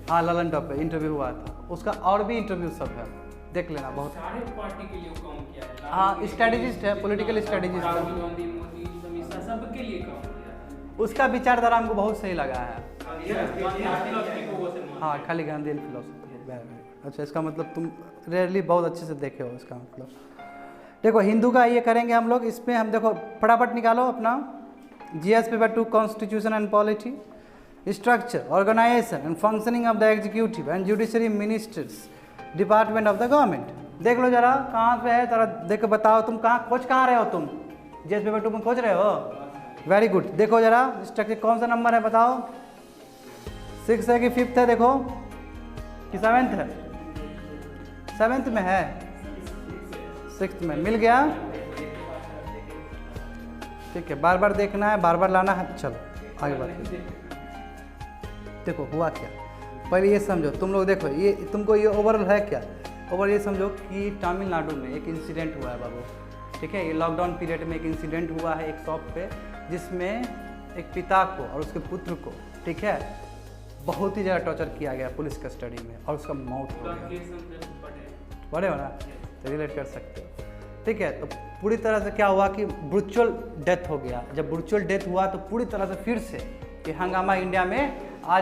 हाँ ललन टॉप पे इंटरव्यू हुआ था उसका, और भी इंटरव्यू सब है, देख लेना, बहुत सारे पार्टी के लिए काम किया है, हाँ स्ट्रेटेजिस्ट है, पॉलिटिकल स्ट्रेटेजिस्ट है, सबके लिए काम किया, उसका विचारधारा हमको बहुत सही लगा है। हाँ खाली गांधी फिलोसफी, अच्छा इसका मतलब तुम रेयरली बहुत अच्छे से देखे हो, इसका मतलब देखो हिंदू का ये करेंगे हम लोग, इसमें हम देखो फटाफट निकालो अपना GS paper 2 constitution and polity, structure, organisation and functioning of the executive and judiciary ministers department of the government. देख लो जरा कहाँ पे है, जरा देख के बताओ तुम खोज कहाँ रहे हो तुम, GS पेपर 2 में खोज रहे हो, वेरी गुड। देखो जरा स्ट्रक्चर कौन सा नंबर है बताओ, 6 है कि 5th है, देखो कि 7th है, 7th में है, 6th में मिल गया, ठीक है, बार बार देखना है, बार बार लाना है। चलो आगे बढ़ते हैं। देखो हुआ क्या, पहले ये समझो तुम लोग, देखो ये तुमको ये ओवरऑल है क्या, ओवरऑल ये समझो कि तमिलनाडु में एक इंसिडेंट हुआ है बाबू, ठीक है। ये लॉकडाउन पीरियड में एक इंसिडेंट हुआ है एक शॉप पे, जिसमें एक पिता को और उसके पुत्र को, ठीक है, बहुत ही ज़्यादा टॉर्चर किया गया पुलिस कस्टडी में और उसका मौत हो गया। बड़े हो ना, तो रिलेट कर सकते हो, ठीक है। तो पूरी तरह से क्या हुआ कि ब्रूचुअल डेथ हो गया। जब ब्रूचुअल डेथ हुआ तो पूरी तरह से फिर से ये हंगामा इंडिया में आ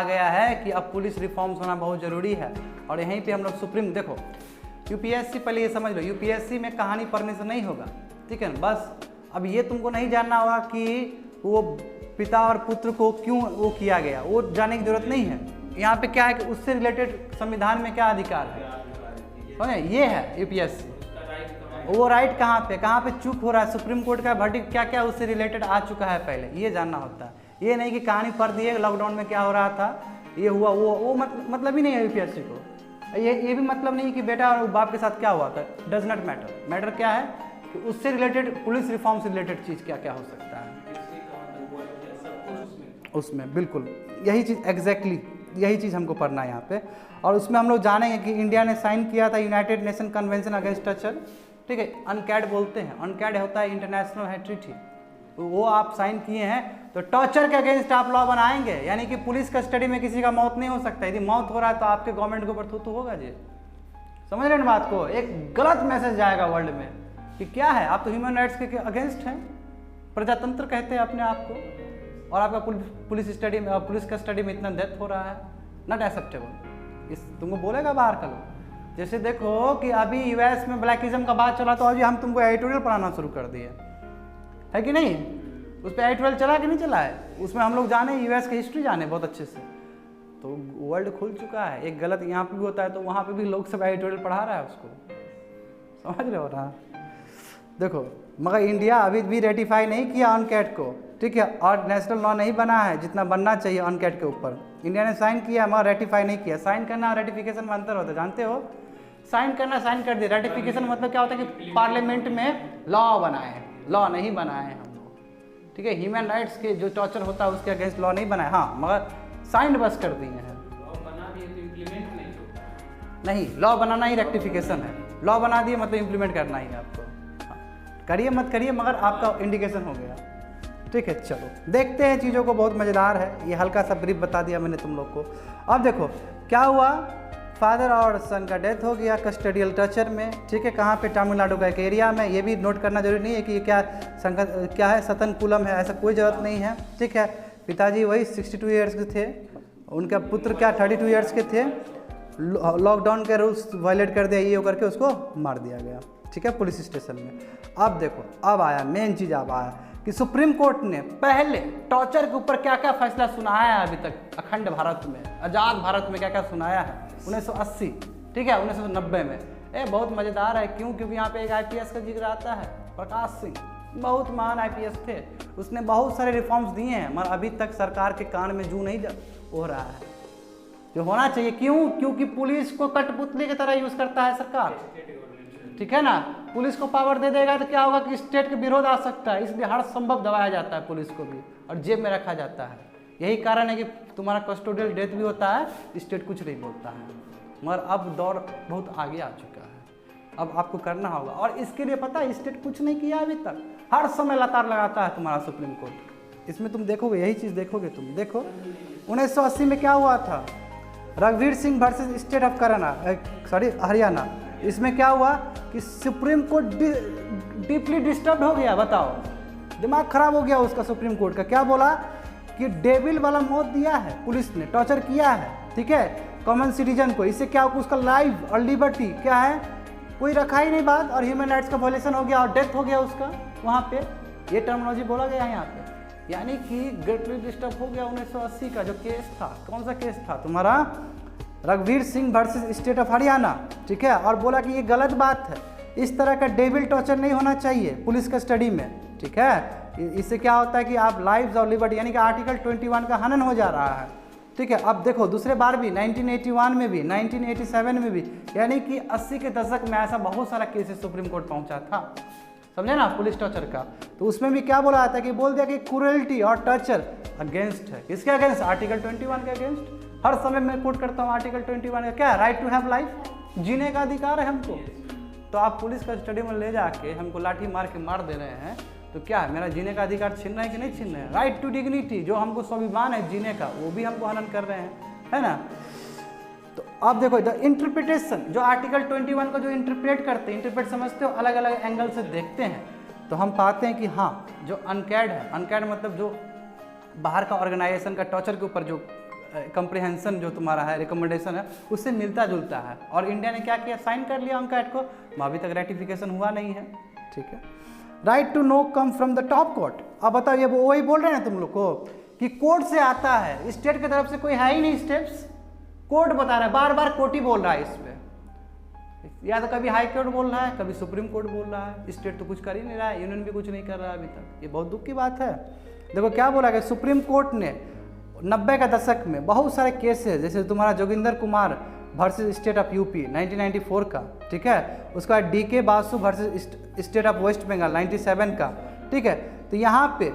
गया है कि अब पुलिस रिफॉर्म्स होना बहुत ज़रूरी है। और यहीं पे हम लोग सुप्रीम, देखो यूपीएससी, पहले ये समझ लो, यूपीएससी में कहानी पढ़ने से नहीं होगा, ठीक है। बस अब ये तुमको नहीं जानना होगा कि वो पिता और पुत्र को क्यों वो किया गया, वो जानने की जरूरत नहीं है। यहाँ पे क्या है कि उससे रिलेटेड संविधान में क्या अधिकार है, ये है यूपीएससी। वो राइट कहाँ पे चुप हो रहा है, सुप्रीम कोर्ट का वर्डिक्ट क्या क्या उससे रिलेटेड आ चुका है, पहले ये जानना होता है। ये नहीं कि कहानी पढ़ दिए लॉकडाउन में क्या हो रहा था, ये हुआ वो मतलब ही नहीं है यूपीएससी को। ये भी मतलब नहीं कि बेटा और बाप के साथ क्या हुआ था, डज नॉट मैटर। मैटर क्या है कि उससे रिलेटेड, पुलिस रिफॉर्म से रिलेटेड चीज़ क्या क्या हो सकता है उसमें। बिल्कुल यही चीज़, एग्जैक्टली यही चीज़ हमको पढ़ना है यहाँ पे। और उसमें हम लोग जानेंगे कि इंडिया ने साइन किया था United nation convention against torture, ठीक है, अनकैड बोलते हैं। अनकैड होता है इंटरनेशनल है ट्रीटी, वो आप साइन किए हैं। तो टॉर्चर के अगेंस्ट आप लॉ बनाएंगे, यानी कि पुलिस कस्टडी में किसी का मौत नहीं हो सकता। यदि मौत हो रहा है तो आपके गवर्नमेंट के ऊपर थू होगा जी। समझ रहे हैं बात को, एक गलत मैसेज जाएगा वर्ल्ड में कि क्या है, आप तो ह्यूमन राइट्स के अगेंस्ट हैं, प्रजातंत्र कहते हैं अपने आप को, और आपका पुलिस कस्टडी में इतना डेथ हो रहा है, नॉट एक्सेप्टेबल। इस तुमको बोलेगा बाहर का लोग। जैसे देखो कि अभी यूएस में ब्लैकिज्म का बात चला, तो अभी हम तुमको एडिटोरियल पढ़ाना शुरू कर दिए, है कि नहीं। उस पर एडिटोरियल चला कि नहीं चला है, उसमें हम लोग जाने यूएस की हिस्ट्री जाने बहुत अच्छे से। तो वर्ल्ड खुल चुका है, एक गलत यहाँ पे भी होता है तो वहाँ पे भी लोग सब एडिटोरियल पढ़ा रहा है उसको, समझ रहे हो ना। देखो मगर इंडिया अभी भी रेटिफाई नहीं किया अनकैट को, ठीक है, और नेशनल लॉ नहीं बना है जितना बनना चाहिए अनकैट के ऊपर। इंडिया ने साइन किया मगर रेटिफाई नहीं किया। साइन करना और रेटिफिकेशन में अंतर होता है, जानते हो। साइन करना, साइन कर दिया, रेटिफिकेशन मतलब क्या होता है कि पार्लियामेंट में लॉ बनाए, लॉ नहीं बनाए हैं हम लोग, ठीक है। ह्यूमन राइट्स के जो टॉर्चर होता है उसके अगेंस्ट लॉ नहीं बनाए, हाँ, मगर साइन बस कर दिए हैं। नहीं, लॉ बनाना ही रेक्टिफिकेशन है। लॉ बना दिए मतलब इम्प्लीमेंट करना ही है आपको। हाँ, करिए मत करिए मगर आपका इंडिकेशन हो गया, ठीक है। चलो देखते हैं चीज़ों को, बहुत मज़ेदार है। ये हल्का सा ब्रीफ बता दिया मैंने तुम लोग को। अब देखो क्या हुआ, फादर और सन का डेथ हो गया कस्टडियल टॉर्चर में, ठीक है। कहाँ पे, तमिलनाडु का एक एरिया में। ये भी नोट करना जरूरी नहीं है कि ये क्या है, सतनकुलम है, ऐसा कोई ज़रूरत नहीं है, ठीक है। पिताजी वही 62 ईयर्स के थे, उनका पुत्र क्या 32 ईयर्स के थे। लॉकडाउन के रूल्स वायलेट कर दिया, ये करके उसको मार दिया गया, ठीक है, पुलिस स्टेशन में। अब देखो, अब आया मेन चीज़, अब आया कि सुप्रीम कोर्ट ने पहले टॉर्चर के ऊपर क्या क्या फैसला सुनाया है अभी तक अखंड भारत में, आज़ाद भारत में क्या क्या सुनाया है 1980, ठीक है, 1990 में। बहुत मज़ेदार है, क्यों, क्योंकि यहाँ पे एक IPS का जिक्र आता है, प्रकाश सिंह, बहुत महान IPS थे। उसने बहुत सारे रिफॉर्म्स दिए हैं मगर अभी तक सरकार के कान में जू नहीं हो रहा है जो होना चाहिए। क्यों, क्योंकि पुलिस को कठपुतली की तरह यूज़ करता है सरकार, ठीक है ना। पुलिस को पावर दे देगा तो क्या होगा कि स्टेट के विरोध आ सकता है, इसलिए हर संभव दबाया जाता है पुलिस को भी और जेब में रखा जाता है। यही कारण है कि तुम्हारा कस्टोडियल डेथ भी होता है, स्टेट कुछ नहीं बोलता है। मगर अब दौर बहुत आगे आ चुका है, अब आपको करना होगा। और इसके लिए पता है स्टेट कुछ नहीं किया अभी तक, हर समय लतार लगाता है तुम्हारा सुप्रीम कोर्ट। इसमें तुम देखोगे, यही चीज़ देखोगे तुम। देखो 1980 में क्या हुआ था, रघुवीर Singh versus state of Haryana. इसमें क्या हुआ कि सुप्रीम कोर्ट डीपली डिस्टर्ब हो गया, बताओ, दिमाग खराब हो गया उसका। सुप्रीम कोर्ट का क्या बोला कि डेविल वाला मौत दिया है पुलिस ने, टॉर्चर किया है, ठीक है, कॉमन सिटीजन को। इससे क्या, उसका लाइफ और लिबर्टी क्या है, कोई रखा ही नहीं बात, और ह्यूमन राइट्स का वायलेशन हो गया और डेथ हो गया उसका वहाँ पे। ये टर्मिनोलॉजी बोला गया है यहाँ पे, यानी कि ग्रेटली डिस्टर्ब हो गया 1980 का जो केस था। कौन सा केस था तुम्हारा, रघुवीर Singh versus state of Haryana, ठीक है। और बोला कि ये गलत बात है, इस तरह का डेविल टॉर्चर नहीं होना चाहिए पुलिस कस्टडी में, ठीक है। इससे क्या होता है कि आप लाइव्स और लिबर्टी, यानी कि आर्टिकल 21 का हनन हो जा रहा है, ठीक है। अब देखो दूसरे बार भी 1981 में भी, 1987 में भी, यानी कि 80 के दशक में ऐसा बहुत सारा केसेस सुप्रीम कोर्ट पहुंचा था, समझे ना, पुलिस टॉर्चर का। तो उसमें भी क्या बोला जाता है कि बोल दिया कि क्रूरल्टी और टॉर्चर अगेंस्ट है, किसके अगेंस्ट, आर्टिकल 21 के अगेंस्ट। हर समय मैं कोट करता हूँ आर्टिकल 21 का, क्या, राइट टू हैव लाइफ, जीने का अधिकार है हमको। तो आप पुलिस कस्टडी में ले जाके हमको लाठी मार के मार दे रहे हैं, तो क्या है, मेरा जीने का अधिकार छीन रहा है कि नहीं छीन रहे हैं। राइट टू डिग्निटी, जो हमको स्वाभिमान है जीने का, वो भी हमको हनन कर रहे हैं, है ना। तो आप देखो द इंटरप्रिटेशन, जो आर्टिकल 21 को जो इंटरप्रेट करते हैं, इंटरप्रेट समझते हो, अलग अलग एंगल से देखते हैं, तो हम पाते हैं कि हाँ, जो अनकैड है, अनकैड मतलब जो बाहर का ऑर्गेनाइजेशन का टॉर्चर के ऊपर जो कंप्रिहेंशन जो तुम्हारा है, रिकमेंडेशन है, उससे मिलता जुलता है। और इंडिया ने क्या किया, साइन कर लिया अनकैड को, अभी तक रेटिफिकेशन हुआ नहीं है, ठीक है। Right to know come from the top court. अब बताओ, ये वही बोल रहे हैं तुम लोग को कि कोर्ट से आता है, स्टेट की तरफ से कोई है ही नहीं स्टेप्स, कोर्ट बता रहा है, बार बार कोर्ट ही बोल रहा है इस पे, या तो कभी हाई कोर्ट बोल रहा है, कभी सुप्रीम कोर्ट बोल रहा है, स्टेट तो कुछ कर ही नहीं रहा है, यूनियन भी कुछ नहीं कर रहा है अभी तक। ये बहुत दुख की बात है। देखो क्या बोला गया, सुप्रीम कोर्ट ने 90 का दशक में बहुत सारे केसेस, जैसे तुम्हारा Joginder Kumar versus state of UP 1994 का, ठीक है, उसका DK Basu versus state of West Bengal 97 का, ठीक है। तो यहाँ पे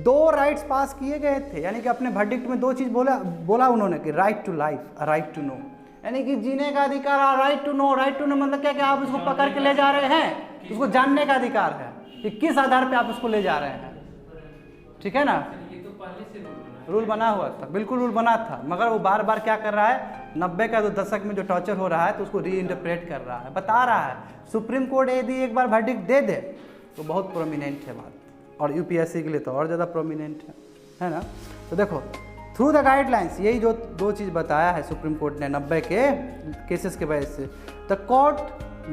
2 राइट्स पास किए गए थे, यानी कि अपने वर्डिक्ट में 2 चीज़ बोला उन्होंने कि right to life, right to know, यानी कि जीने का अधिकार, और right to know. Right to know मतलब क्या कि आप उसको पकड़ के ले जा रहे हैं, उसको जानने का अधिकार है कि किस आधार पे आप उसको ले जा रहे हैं, ठीक है ना। ये तो पहले से रूल बना हुआ था, बिल्कुल रूल बना था, मगर वो बार बार क्या कर रहा है, 90 का जो दशक में जो टॉर्चर हो रहा है, तो उसको री इंटरप्रेट कर रहा है, बता रहा है। सुप्रीम कोर्ट यदि एक बार वर्डिक्ट दे दे तो बहुत प्रोमिनेंट है बात, और UPSC के लिए तो और ज़्यादा प्रोमिनेंट है ना। तो देखो, थ्रू द गाइडलाइंस, यही जो 2 चीज़ बताया है सुप्रीम कोर्ट ने 90 के केसेस के वजह से, the court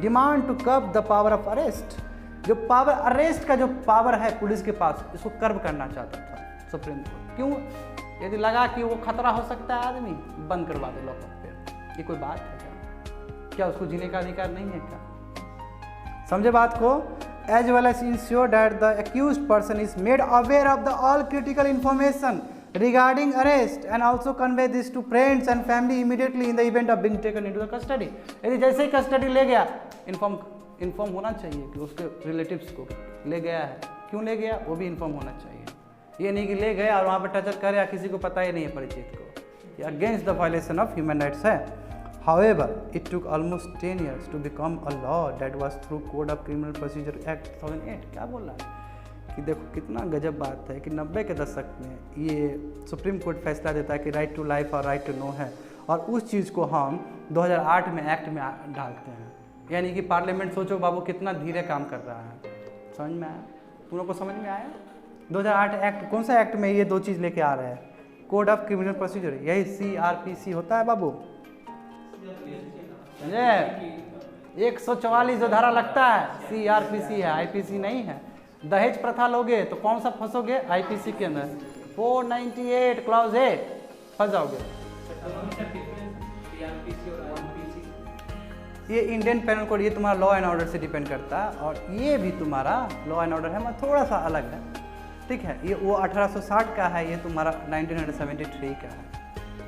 demand to curb the power of arrest, जो पावर, अरेस्ट का जो पावर है पुलिस के पास, इसको कर्ब करना चाहता था सुप्रीम कोर्ट। क्यों, यदि लगा कि वो खतरा हो सकता है आदमी, बंद करवा दो लॉकअप पे। ये कोई बात है क्या उसको जीने का अधिकार नहीं है क्या? समझे बात को। As well as ensure that the accused person is made aware of the all critical information regarding arrest and also convey this to friends and family immediately in the event of being taken into the custody। यदि जैसे ही custody ले गया, inform होना चाहिए कि उसके relatives को ले गया है, क्यों ले गया वो भी इन्फॉर्म होना चाहिए। ये नहीं कि ले गया और वहाँ पर टचर कर रहा, किसी को पता ही नहीं है परिचित को, ये against the violation of human rights है। However, it took almost 10 years to become a law that was through Code of Criminal Procedure Act 2008। क्या बोल रहा है कि देखो कितना गजब बात है कि 90 के दशक में ये सुप्रीम कोर्ट फैसला देता है कि राइट टू लाइफ और राइट टू नो है, और उस चीज़ को हम 2008 में एक्ट में डालते हैं। यानी कि पार्लियामेंट, सोचो बाबू कितना धीरे काम कर रहा है। समझ में आया, तुम लोग को समझ में आया? 2008 एक्ट, कौन सा एक्ट में ये 2 चीज़ लेके आ रहे हैं? कोड ऑफ क्रिमिनल प्रोसीजर, यही CRPC होता है बाबू, समझे। 144 जो धारा लगता है CRPC है, IPC नहीं है। दहेज प्रथा लोगे तो कौन सा फंसोगे? IPC के अंदर 498 क्लॉज ए फंस जाओगे। ये इंडियन पेनल कोड, ये तुम्हारा लॉ एंड ऑर्डर से डिपेंड करता है, और ये भी तुम्हारा लॉ एंड ऑर्डर है मगर थोड़ा सा अलग है, ठीक है। ये वो 1860 का है, ये तुम्हारा 1973 का है,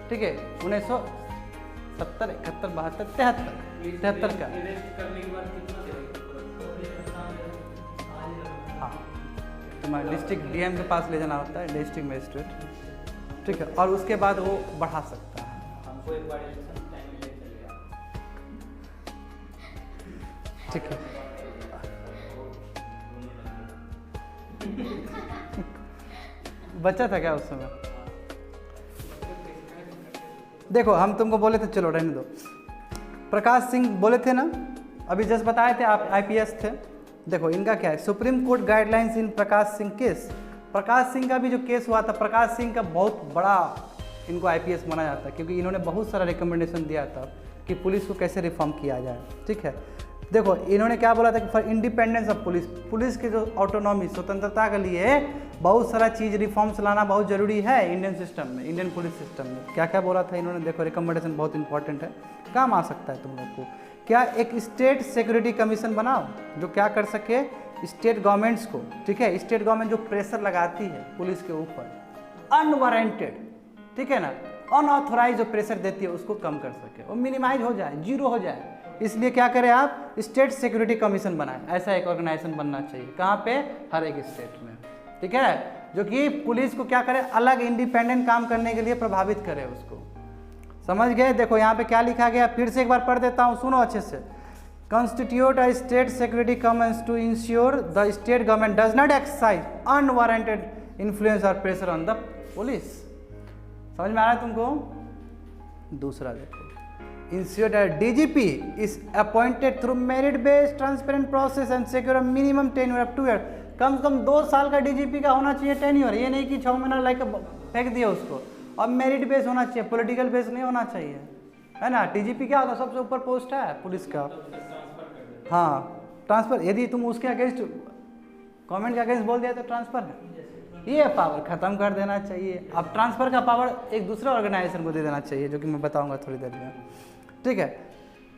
ठीक है। 1970, 71, 72, 73 का। हाँ, तुम्हारा डिस्ट्रिक्ट DM के पास ले जाना होता है, डिस्ट्रिक्ट मजिस्ट्रेट, ठीक है, और उसके बाद वो बढ़ा सकता है। हमको एक बार टाइम ले चलेगा, ठीक है। बच्चा था क्या उस समय? देखो हम तुमको बोले थे, चलो रहने दो। प्रकाश सिंह बोले थे ना, अभी जस्ट बताए थे आप, IPS थे। देखो इनका क्या है, supreme court guidelines in Prakash Singh case. Prakash Singh का भी जो केस हुआ था, प्रकाश सिंह का बहुत बड़ा इनको IPS माना जाता है, क्योंकि इन्होंने बहुत सारा रिकमेंडेशन दिया था कि पुलिस को कैसे रिफॉर्म किया जाए, ठीक है। देखो इन्होंने क्या बोला था कि for independence of police, police की जो ऑटोनॉमी, स्वतंत्रता के लिए बहुत सारा चीज़ रिफॉर्म्स लाना बहुत ज़रूरी है इंडियन सिस्टम में, इंडियन पुलिस सिस्टम में। क्या क्या बोला था इन्होंने, देखो रिकमेंडेशन बहुत इंपॉर्टेंट है, काम आ सकता है तुम लोग को। क्या, एक स्टेट सिक्योरिटी कमीशन बनाओ जो क्या कर सके, स्टेट गवर्नमेंट्स को, ठीक है, स्टेट गवर्नमेंट जो प्रेशर लगाती है पुलिस के ऊपर अनवारंटेड, ठीक है ना, अनऑथोराइज जो प्रेशर देती है उसको कम कर सके, वो मिनिमाइज हो जाए, जीरो हो जाए। इसलिए क्या करें आप, स्टेट सिक्योरिटी कमीशन बनाएं, ऐसा एक ऑर्गेनाइजेशन बनना चाहिए। कहाँ पे, हर एक स्टेट में, ठीक है, जो कि पुलिस को क्या करे, अलग इंडिपेंडेंट काम करने के लिए प्रभावित करे उसको। समझ गए? देखो यहाँ पे क्या लिखा गया, फिर से एक बार पढ़ देता हूँ, सुनो अच्छे से। Constitute a state security commission to ensure the state government does not exercise unwarranted influence or pressure on the police। समझ में आ रहा है तुमको? दूसरा देखो, ensure that DGP is appointed through merit based transparent process and secure a minimum tenure of 2 years। कम से कम 2 साल का DGP का होना चाहिए टेन्योर, ये नहीं कि 6 महीना लाइक फेंक दिया उसको। और मेरिट बेस होना चाहिए, पॉलिटिकल बेस नहीं होना चाहिए, है ना। DGP क्या होता है, सबसे ऊपर पोस्ट है पुलिस का। हाँ, ट्रांसफ़र, यदि तुम उसके अगेंस्ट, गवर्नमेंट के अगेंस्ट बोल दिया तो ट्रांसफ़र है, ये पावर ख़त्म कर देना चाहिए। अब ट्रांसफ़र का पावर एक दूसरे ऑर्गेनाइजेशन को दे देना चाहिए, जो कि मैं बताऊंगा थोड़ी देर में, ठीक है।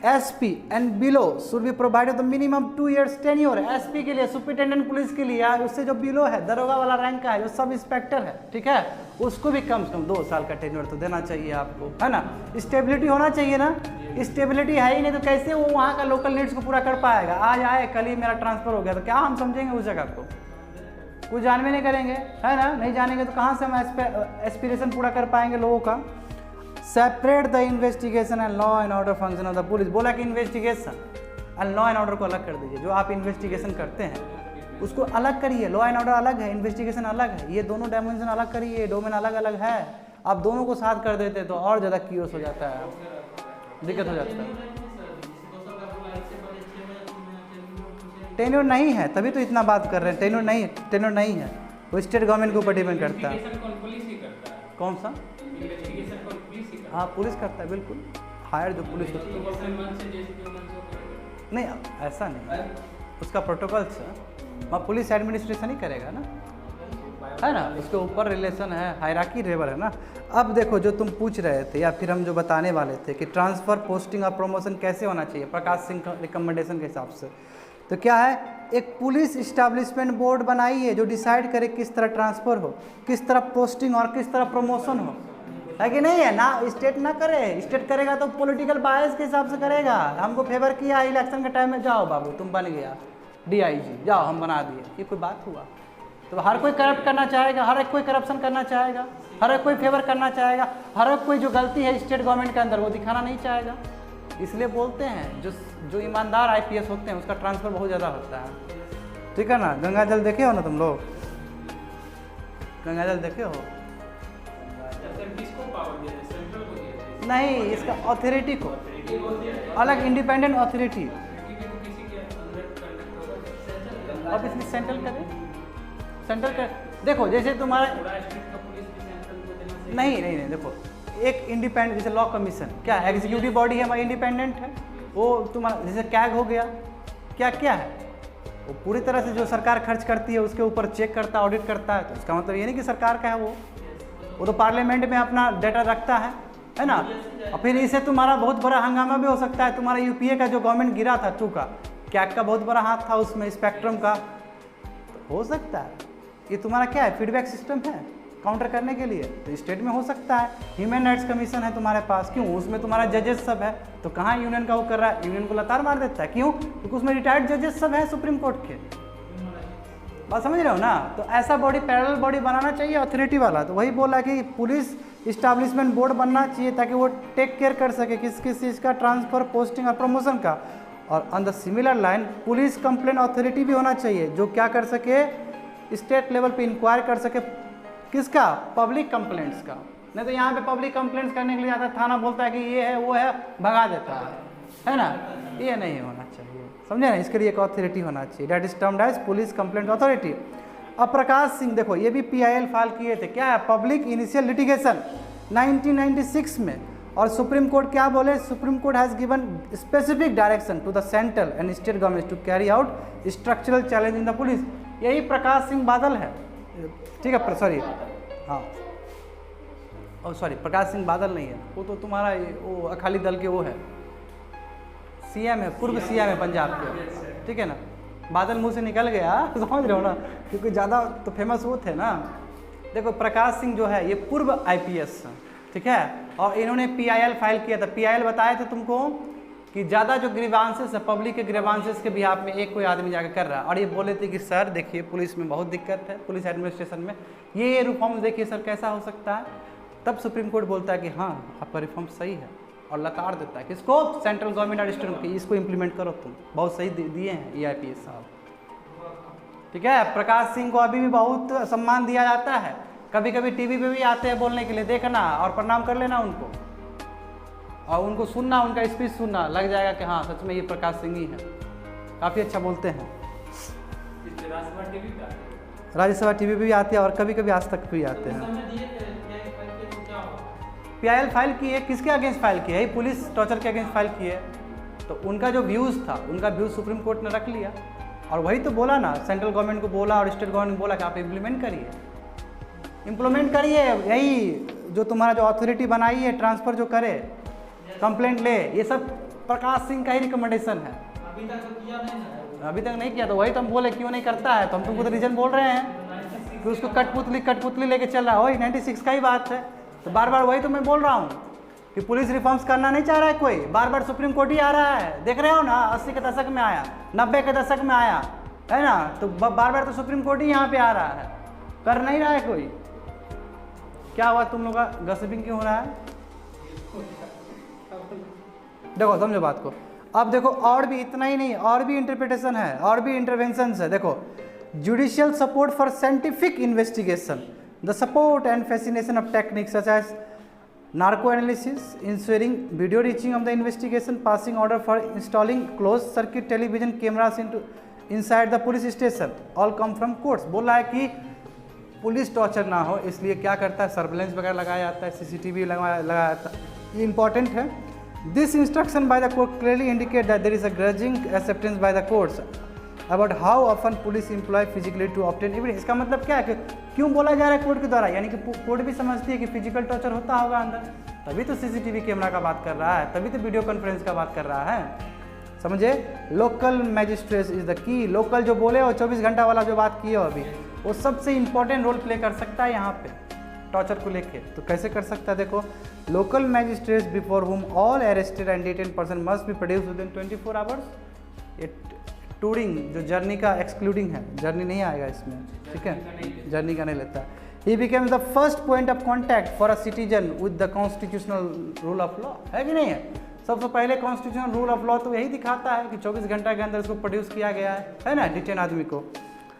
SP and below should be provided the minimum 2 years tenure. SP के लिए, सुपरिटेंडेंट पुलिस के लिए, उससे जो बिलो है, दरोगा वाला रैंक का है, जो सब इंस्पेक्टर है, ठीक है, उसको भी कम से कम 2 साल का टेन्योर तो देना चाहिए आपको, है ना। स्टेबिलिटी होना चाहिए ना, स्टेबिलिटी है ही नहीं तो कैसे वो वहाँ का लोकल नीड्स को पूरा कर पाएगा। आज आए, कल ही मेरा ट्रांसफ़र हो गया तो क्या हम समझेंगे उस जगह को, कुछ जानवे नहीं करेंगे, है ना। नहीं जानेंगे तो कहाँ से हम एस्पिरेशन पूरा कर पाएंगे लोगों का। Separate the investigation and law and order function of the police. बोला कि investigation and law and order को अलग कर दीजिए। जो आप इन्वेस्टिगेशन करते हैं उसको अलग करिए, लॉ एंड ऑर्डर अलग है, इन्वेस्टिगेशन अलग है, ये दोनों डायमेंशन अलग करिए, डोमेन अलग अलग है। आप दोनों को साथ कर देते तो और ज़्यादा क्यूरियस हो जाता है, दिक्कत हो जाता है। टेन्योर नहीं है तभी तो इतना बात कर रहे हैं, टेन्योर नहीं है, वो स्टेट गवर्नमेंट के ऊपर डिपेंड करता है। कौन सा? हाँ, पुलिस करता है, बिल्कुल हायर जो पुलिस होती है। नहीं, ऐसा नहीं, उसका प्रोटोकॉल से पुलिस एडमिनिस्ट्रेशन ही करेगा ना, है ना, उसके ऊपर रिलेशन है, हायरार्की लेवल है ना। अब देखो, जो तुम पूछ रहे थे या फिर हम जो बताने वाले थे कि ट्रांसफ़र, पोस्टिंग और प्रमोशन कैसे होना चाहिए प्रकाश सिंह रिकमेंडेशन के हिसाब से, तो क्या है, एक पुलिस इस्टेब्लिशमेंट बोर्ड बनाइए जो डिसाइड करे किस तरह ट्रांसफ़र हो, किस तरह पोस्टिंग और किस तरह प्रमोशन हो, है कि नहीं है ना। स्टेट ना करे, स्टेट करेगा तो पॉलिटिकल बायस के हिसाब से करेगा। हमको फेवर किया इलेक्शन के टाइम में, जाओ बाबू तुम बन गया DIG, जाओ हम बना दिए, ये कोई बात हुआ? तो हर कोई करप्ट करना चाहेगा, हर एक कोई करप्शन करना चाहेगा, हर एक कोई फेवर करना चाहेगा, हर एक कोई जो गलती है स्टेट गवर्नमेंट के अंदर वो दिखाना नहीं चाहेगा। इसलिए बोलते हैं जो ईमानदार IPS होते हैं उसका ट्रांसफ़र बहुत ज़्यादा होता है, ठीक है ना। गंगा जल देखे हो ना तुम लोग, गंगा जल देखे हो? नहीं, इसका अथॉरिटी को अलग, इंडिपेंडेंट अथॉरिटी। अब इसमें सेंट्रल करें, सेंट्रल कर, देखो जैसे तुम्हारा नहीं, देखो एक इंडिपेंडेंट, जैसे लॉ कमीशन क्या एग्जीक्यूटिव बॉडी है, हमारी इंडिपेंडेंट है। वो तुम्हारा जैसे कैग हो गया, क्या है, वो पूरी तरह से जो सरकार खर्च करती है उसके ऊपर चेक करता है, ऑडिट करता है। तो इसका मतलब ये नहीं कि सरकार का है वो तो पार्लियामेंट में अपना डाटा रखता है ना। और फिर इससे तुम्हारा बहुत बड़ा हंगामा भी हो सकता है। तुम्हारा UPA का जो गवर्नमेंट गिरा था 2 का, कैग का बहुत बड़ा हाथ था उसमें, स्पेक्ट्रम का, तो हो सकता है ये तुम्हारा क्या है, फीडबैक सिस्टम है काउंटर करने के लिए, तो स्टेट में हो सकता है। ह्यूमन राइट्स कमीशन है तुम्हारे पास, क्यों, उसमें तुम्हारा जजेस सब है, तो कहाँ यूनियन का वो कर रहा है, यूनियन को लतार मार देता है, क्यों, क्योंकि उसमें रिटायर्ड जजेस सब है सुप्रीम कोर्ट के। बात समझ रहे हो ना। तो ऐसा बॉडी, पैरेलल बॉडी बनाना चाहिए अथॉरिटी वाला। तो वही बोला कि पुलिस इस्टेब्लिशमेंट बोर्ड बनना चाहिए ताकि वो टेक केयर कर सके किस किस चीज़ का, ट्रांसफ़र, पोस्टिंग और प्रमोशन का। और on the similar line police complaint authority भी होना चाहिए जो क्या कर सके, स्टेट लेवल पे इंक्वायर कर सके, किसका, पब्लिक कंप्लेंट्स का। नहीं तो यहाँ पे पब्लिक कंप्लेंट्स करने के लिए आता है, थाना बोलता है कि ये है वो है, भगा देता है ना। ये नहीं होना चाहिए, समझे ना। इसके लिए एक अथॉरिटी होना चाहिए, that is termed as police complaint authority. अब प्रकाश सिंह देखो ये भी PIL फाइल किए थे, क्या है, पब्लिक इनिशियल लिटिगेशन 1996 में। और सुप्रीम कोर्ट क्या बोले, Supreme Court has given specific direction to the central and state government to carry out structural challenge in the police. यही प्रकाश सिंह बादल है, ठीक है, सॉरी, हाँ, और सॉरी, प्रकाश सिंह बादल नहीं है, वो तो तुम्हारा वो अकाली दल के वो है, CM है, पूर्व CM है पंजाब के, ठीक है ना। बादल मुंह से निकल गया, समझ रहे हो ना, क्योंकि ज़्यादा तो फेमस वो थे ना। देखो प्रकाश सिंह जो है ये पूर्व IPS, ठीक है, और इन्होंने PIL फाइल किया था। PIL बताए थे तुमको, कि ज़्यादा जो ग्रीवांसेस है पब्लिक के ग्रीवांसेस के बिहाफ में एक कोई आदमी जाकर कर रहा है, और ये बोले थे कि सर देखिए पुलिस में बहुत दिक्कत है, पुलिस एडमिनिस्ट्रेशन में ये रिफॉर्म देखिए सर कैसा हो सकता है। तब सुप्रीम कोर्ट बोलता है कि हाँ आपका रिफॉर्म सही है, और लताड़ देता है किसको, सेंट्रल गवर्नमेंट और स्टेट की, इसको इम्प्लीमेंट करो तुम, बहुत सही दिए हैं EIPS साहब। ठीक है, प्रकाश सिंह को अभी भी बहुत सम्मान दिया जाता है, कभी कभी टीवी पे भी आते हैं बोलने के लिए, देखना और प्रणाम कर लेना उनको, और उनको सुनना, उनका स्पीच सुनना, लग जाएगा कि हाँ सच में ये प्रकाश सिंह ही है, काफ़ी अच्छा बोलते हैं। राज्यसभा टीवी पे भी आते हैं और कभी कभी आज तक भी आते हैं। PIL फाइल की है, किसके अगेंस्ट फाइल की है, पुलिस टॉर्चर के अगेंस्ट फाइल की है, तो उनका जो व्यूज़ था, उनका व्यूज़ सुप्रीम कोर्ट ने रख लिया, और वही तो बोला ना, सेंट्रल गवर्नमेंट को बोला और स्टेट गवर्नमेंट को बोला कि आप इम्प्लीमेंट करिए, यही जो तुम्हारा जो अथॉरिटी बनाई है ट्रांसफ़र जो करे, कंप्लेंट ले, ये सब प्रकाश सिंह का ही रिकमेंडेशन है। अभी तक तो किया नहीं है, अभी तक नहीं किया, तो वही तो हम बोले क्यों नहीं करता है, तो हम तुमको तो रीजन बोल रहे हैं कि उसको कठपुतली लेके चल रहा है, वही 96 का ही बात है। तो बार बार वही तो मैं बोल रहा हूँ कि पुलिस रिफॉर्म्स करना नहीं चाह रहा है कोई, बार बार सुप्रीम कोर्ट ही आ रहा है, देख रहे हो ना, 80 के दशक में आया, 90 के दशक में आया है ना, तो बार बार तो सुप्रीम कोर्ट ही यहाँ पे आ रहा है, कर नहीं रहा है कोई। क्या हुआ तुम लोग का गसिपिंग क्यों हो रहा है? देखो समझो बात को, अब देखो और भी इतना ही नहीं, और भी इंटरप्रिटेशन है, और भी इंटरवेंशन है। देखो, judicial support for scientific investigation, the support and fascination of techniques such as narco analysis, ensuring video reaching of the investigation, passing order for installing closed circuit television cameras inside the police station, all come from courts। बोला है कि police torture ना हो, इसलिए क्या करता है, surveillance वगैरह लगाया जाता है, CCTV लगाया जाता है, ये इंपॉर्टेंट है। This instruction by the court clearly indicate that there is a grudging acceptance by the courts about how often police employ physically to obtain evidence. इसका मतलब क्या है कि क्यों बोला जा रहा है कोर्ट के द्वारा, यानी कि कोर्ट भी समझती है कि फिजिकल टॉर्चर होता होगा अंदर, तभी तो CCTV कैमरा का बात कर रहा है, तभी तो वीडियो कॉन्फ्रेंस का बात कर रहा है, समझे। Local magistrate is the key, local जो बोले हो 24 घंटा वाला जो बात की हो अभी, वो सबसे इंपॉर्टेंट रोल प्ले कर सकता है यहाँ पे टॉर्चर को लेके। तो कैसे कर सकता है, देखो, लोकल मैजिस्ट्रेट्स बिफोर हुम all arrested and detained person must be produce within 24 hours. ये टूरिंग जो जर्नी का एक्सक्लूडिंग है, जर्नी नहीं आएगा इसमें, ठीक है, जर्नी का नहीं लेता। He became the first point of contact for a citizen with the constitutional rule of law, है कि नहीं है। सबसे पहले कॉन्स्टिट्यूशनल रूल ऑफ लॉ तो यही दिखाता है कि 24 घंटा के अंदर इसको प्रोड्यूस किया गया है ना, डिटेन आदमी को।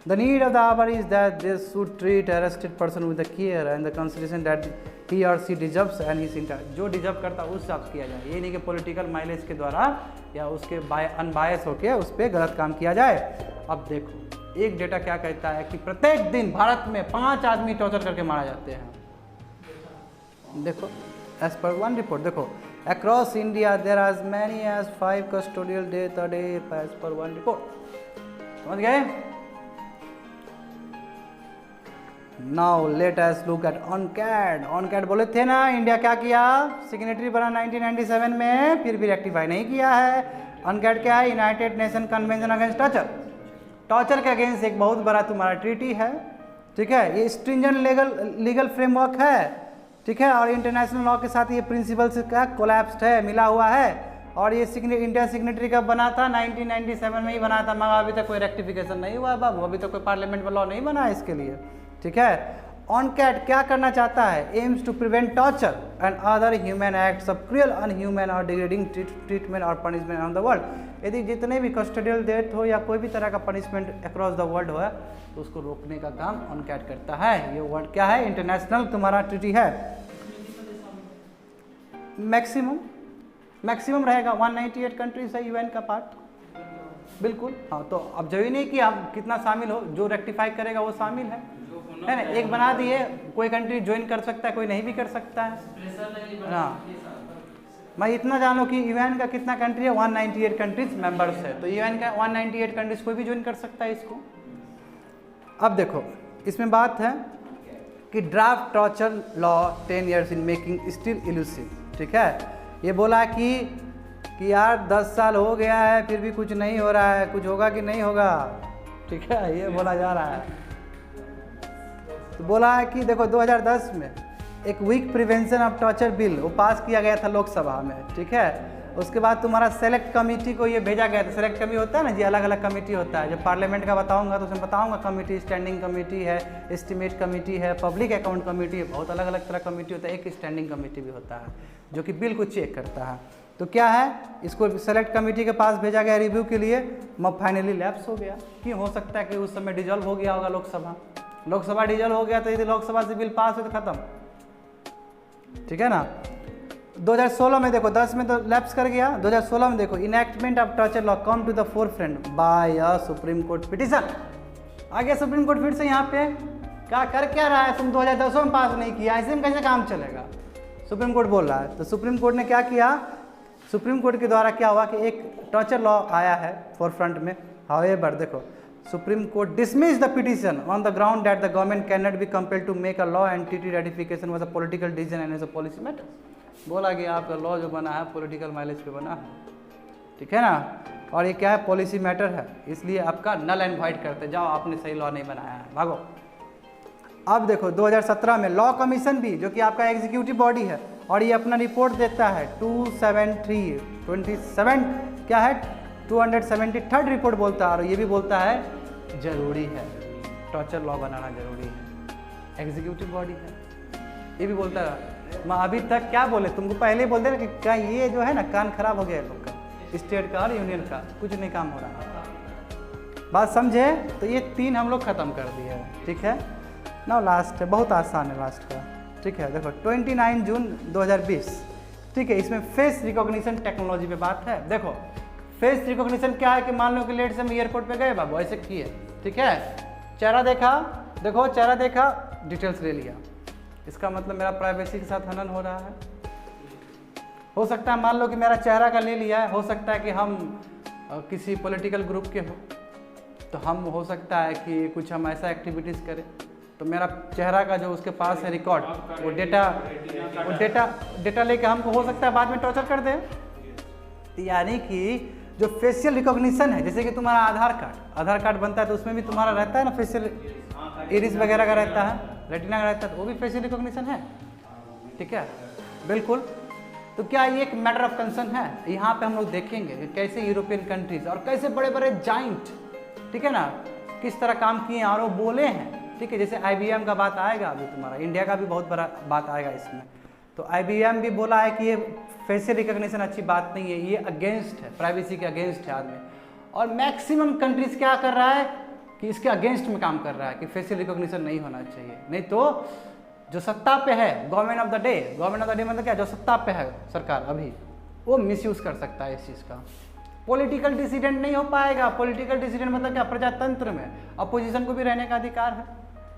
The need of the our is that they should treat arrested person with the care and the consideration that he और सी डिजर्व्स एंड हिज इंटर, जो डिजर्व करता है उस हिसाब से किया जाए, ये नहीं कि पॉलिटिकल माइलेज के द्वारा या उसके अनबायस होकर उस पर गलत काम किया जाए। अब देखो एक डेटा क्या कहता है कि प्रत्येक दिन भारत में 5 आदमी टॉर्चर करके मारे जाते हैं। देखो एज पर वन रिपोर्ट, देखो across India there are as many as 5 custodial death a day as per one report. समझ गए। Now let us look at UNCAT. UNCAT बोले थे ना, इंडिया क्या किया, सिग्नेटरी बना 1997 में, फिर भी रेक्टिफाई नहीं किया है। ऑनकैड क्या है, United nation convention against torture, torture के अगेंस्ट एक बहुत बड़ा तुम्हारा ट्रीटी है, ठीक है। ये स्ट्रिंजेंट लीगल फ्रेमवर्क है, ठीक है, और इंटरनेशनल लॉ के साथ ये प्रिंसिपल से क्या कोलैप्स्ड है, मिला हुआ है। और ये इंडिया सिग्नेटरी कब बना था, 1997 में ही बना था, मगर अभी तक कोई रेक्टिफिकेशन नहीं हुआ बाबू, अभी तक कोई पार्लियामेंट में लॉ नहीं बना है इसके लिए, ठीक है। ऑनकैड क्या करना चाहता है, aims to prevent torture and other human acts of cruel, unhuman और डिग्रेडिंग ट्रीटमेंट और पनिशमेंट ऑन द वर्ल्ड। यदि जितने भी कस्टोडियल डेथ हो या कोई भी तरह का पनिशमेंट अक्रॉस द वर्ल्ड हो तो उसको रोकने का काम ऑनकैड करता है। ये वर्ड क्या है, इंटरनेशनल तुम्हारा ट्रीटी है। मैक्सिमम रहेगा 198 कंट्रीज है यूएन का पार्ट, बिल्कुल। हाँ, तो अब जरूरी नहीं कि आप कितना शामिल हो, जो रेक्टिफाई करेगा वो शामिल है ना। एक बना दिए, कोई कंट्री ज्वाइन कर सकता है, कोई नहीं भी कर सकता है। हाँ, मैं इतना जानूँ कि यूएन का कितना कंट्री है, 198 कंट्रीज मेंबर्स है, तो यूएन का 198 कंट्रीज कोई भी ज्वाइन कर सकता है इसको। अब देखो इसमें बात है कि draft torture law 10 years in making still elusive, ठीक है। ये बोला कि यार 10 साल हो गया है फिर भी कुछ नहीं हो रहा है, कुछ होगा कि नहीं होगा, ठीक है, ये बोला जा रहा है। तो बोला है कि देखो 2010 में एक week prevention of torture bill वो पास किया गया था लोकसभा में, ठीक है। उसके बाद तुम्हारा सेलेक्ट कमेटी को ये भेजा गया था। सेलेक्ट कमेटी होता है ना जी, अलग अलग कमेटी होता है। जब पार्लियामेंट का बताऊंगा तो उसमें बताऊंगा कमेटी, स्टैंडिंग कमेटी है, एस्टिमेट कमेटी है, पब्लिक अकाउंट कमेटी है, बहुत अलग अलग तरह कमेटी होता है। एक स्टैंडिंग कमेटी भी होता है जो कि बिल को चेक करता है। तो क्या है, इसको सेलेक्ट कमेटी के पास भेजा गया रिव्यू के लिए, मब फाइनली लैप्स हो गया। क्यों हो सकता है कि उस समय डिजॉल्व हो गया होगा लोकसभा डिजॉल्व हो गया, तो यदि लोकसभा से बिल पास हो तो खत्म, ठीक है ना। 2016 में देखो, 10 में तो लैप्स कर गया, 2016 में देखो enactment of torture law come to the forefront by a supreme court petition. आ गया सुप्रीम कोर्ट फिर से यहाँ पे, क्या रहा है, तुम 2010 में पास नहीं किया, ऐसे में कैसे काम चलेगा, सुप्रीम कोर्ट बोल रहा है। तो सुप्रीम कोर्ट ने क्या किया, सुप्रीम कोर्ट के द्वारा क्या हुआ कि एक टॉर्चर लॉ आया है फोर फ्रंट में। हाउएवर देखो, Supreme Court dismiss the petition on the ground that the government can not be compelled to make a law and treaty ratification was a political decision and is a policy matter. बोला कि आपका law जो बना है political mileage पे बना है, ठीक है ना, और ये क्या है, पॉलिसी मैटर है, इसलिए आपका नल एंड वाइड करते जाओ, आपने सही लॉ नहीं बनाया है, भागो। अब देखो 2017 में लॉ कमीशन भी, जो कि आपका एग्जीक्यूटिव बॉडी है, और ये अपना रिपोर्ट देता है 273 क्या है 273 रिपोर्ट बोलता है, और ये भी बोलता है जरूरी है टॉर्चर लॉ बनाना, जरूरी है, एग्जीक्यूटिव बॉडी है, ये भी बोलता है। मैं अभी तक क्या बोले, तुमको पहले ही बोलते ना कि क्या ये जो है ना कान खराब हो गया लोग का, स्टेट का और यूनियन का, कुछ नहीं काम हो रहा, बात समझे। तो ये 3 हम लोग खत्म कर दिए, ठीक है ना। लास्ट है, बहुत आसान है लास्ट का, ठीक है। देखो 29 जून 2020, ठीक है, इसमें फेस रिकॉग्निशन टेक्नोलॉजी पे बात है। देखो फेस रिकॉग्निशन क्या है कि मान लो कि लेट से हम एयरपोर्ट पे गए बाबू, ऐसे किए, ठीक है, चेहरा देखा, देखो चेहरा देखा, डिटेल्स ले लिया, इसका मतलब मेरा प्राइवेसी के साथ हनन हो रहा है। हो सकता है मान लो कि मेरा चेहरा का ले लिया है, हो सकता है कि हम किसी पॉलिटिकल ग्रुप के हो, तो हम हो सकता है कि कुछ हम ऐसा एक्टिविटीज़ करें, तो मेरा चेहरा का जो उसके पास है रिकॉर्ड, वो डेटा लेके हमको हो सकता है बाद में टॉर्चर कर दे। यानी कि जो फेशियल रिकॉग्निशन है, जैसे कि तुम्हारा आधार कार्ड बनता है तो उसमें भी तुम्हारा रहता है ना फेशियल, इरिस वगैरह का रहता है, रेटिना का रहता है, तो वो भी फेशियल रिकॉग्निशन है, ठीक है, बिल्कुल। तो क्या ये एक मैटर ऑफ कंसर्न है, यहाँ पे हम लोग देखेंगे कि कैसे यूरोपियन कंट्रीज और कैसे बड़े बड़े जाइंट, ठीक है ना, किस तरह काम किए और वो बोले हैं, ठीक है। जैसे IBM का बात आएगा, अभी तुम्हारा इंडिया का भी बहुत बड़ा बात आएगा इसमें, तो IBM भी बोला है कि ये फेशियल रिकॉग्निशन अच्छी बात नहीं है, ये अगेंस्ट है, प्राइवेसी के अगेंस्ट है आदमी। और मैक्सिमम कंट्रीज क्या कर रहा है कि इसके अगेंस्ट में काम कर रहा है कि फेशियल रिकॉग्निशन नहीं होना चाहिए, नहीं तो जो सत्ता पे है, गवर्नमेंट ऑफ द डे मतलब क्या, जो सत्ता पे है सरकार अभी, वो मिसयूज कर सकता है इस चीज़ का। पॉलिटिकल डिसीडेंट नहीं हो पाएगा, पॉलिटिकल डिसीडेंट मतलब क्या, प्रजातंत्र में अपोजिशन को भी रहने का अधिकार है।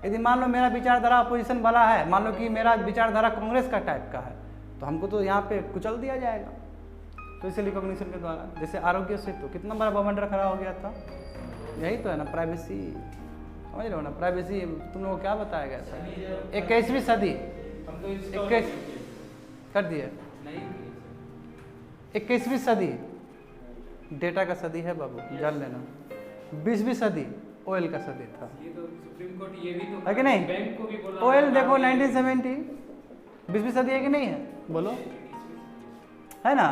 यदि मान लो मेरा विचारधारा अपोजिशन वाला है, मान लो कि मेरा विचारधारा कांग्रेस का टाइप का है, तो हमको तो यहाँ पे कुचल दिया जाएगा। तो इसे रिकॉग्निशन के द्वारा, जैसे आरोग्य सेतु कितना बड़ा बवंडर खड़ा हो गया था, यही तो है ना प्राइवेसी, समझ रहे हो ना, प्राइवेसी तुम लोगों को क्या बताया गया था, 21वीं सदी, 21 कर दिए, 21वीं सदी डेटा का सदी है बाबू, जान लेना, 20वीं सदी ऑयल का सदी था, सुप्रीम कोर्ट ये भी तो है कि नहीं, बैंक को भी बोला, ऑयल देखो 1970, 20वीं सदी है कि नहीं है, बोलो, है ना।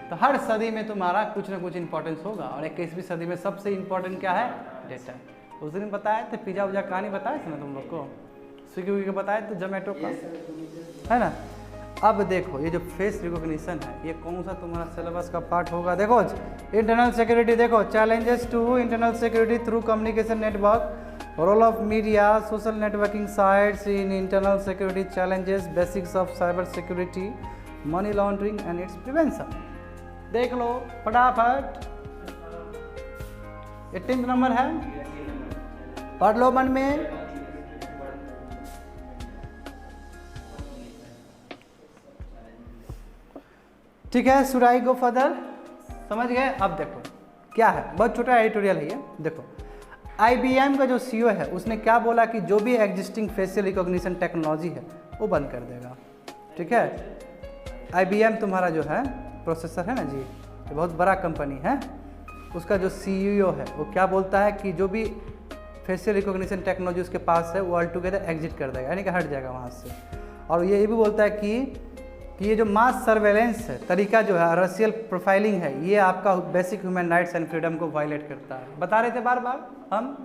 तो हर सदी में तुम्हारा कुछ ना कुछ इंपॉर्टेंस होगा, और 21वीं सदी में सबसे इंपॉर्टेंट क्या है, डेटा। उस दिन बताए थे पिज्जा उजा कहानी बताए थे ना तुम लोग को, स्विगी के बताए थे, जोमेटो का, है ना। अब देखो ये जो फेस रिकॉग्निशन है, ये कौन सा तुम्हारा सिलेबस का पार्ट होगा, देखो इंटरनल सिक्योरिटी, देखो challenges to internal security through communication network, role of media, social networking sites in internal security challenges, basics of cyber security, money laundering and its prevention. देख लो फटाफट, 18 नंबर है, पढ़ लो मन में। ठीक है, शुड आई गो फर्दर, समझ गए। अब देखो क्या है, बहुत छोटा एडिटोरियल है ये। देखो IBM का जो CEO है उसने क्या बोला कि जो भी एग्जिस्टिंग फेशियल रिकॉग्निशन टेक्नोलॉजी है वो बंद कर देगा, ठीक है। IBM तुम्हारा जो है प्रोसेसर है ना जी, ये बहुत बड़ा कंपनी है, उसका जो CEO है वो क्या बोलता है कि जो भी फेशियल रिकॉग्निशन टेक्नोलॉजी उसके पास है वो ऑल टुगेदर एग्जिट कर देगा, यानी कि हट जाएगा वहाँ से। और ये भी बोलता है कि कि ये जो मास सर्वेलेंस है तरीका जो है, रेशियल प्रोफाइलिंग है, ये आपका basic human rights and freedom को वायलेट करता है। बता रहे थे बार बार हम,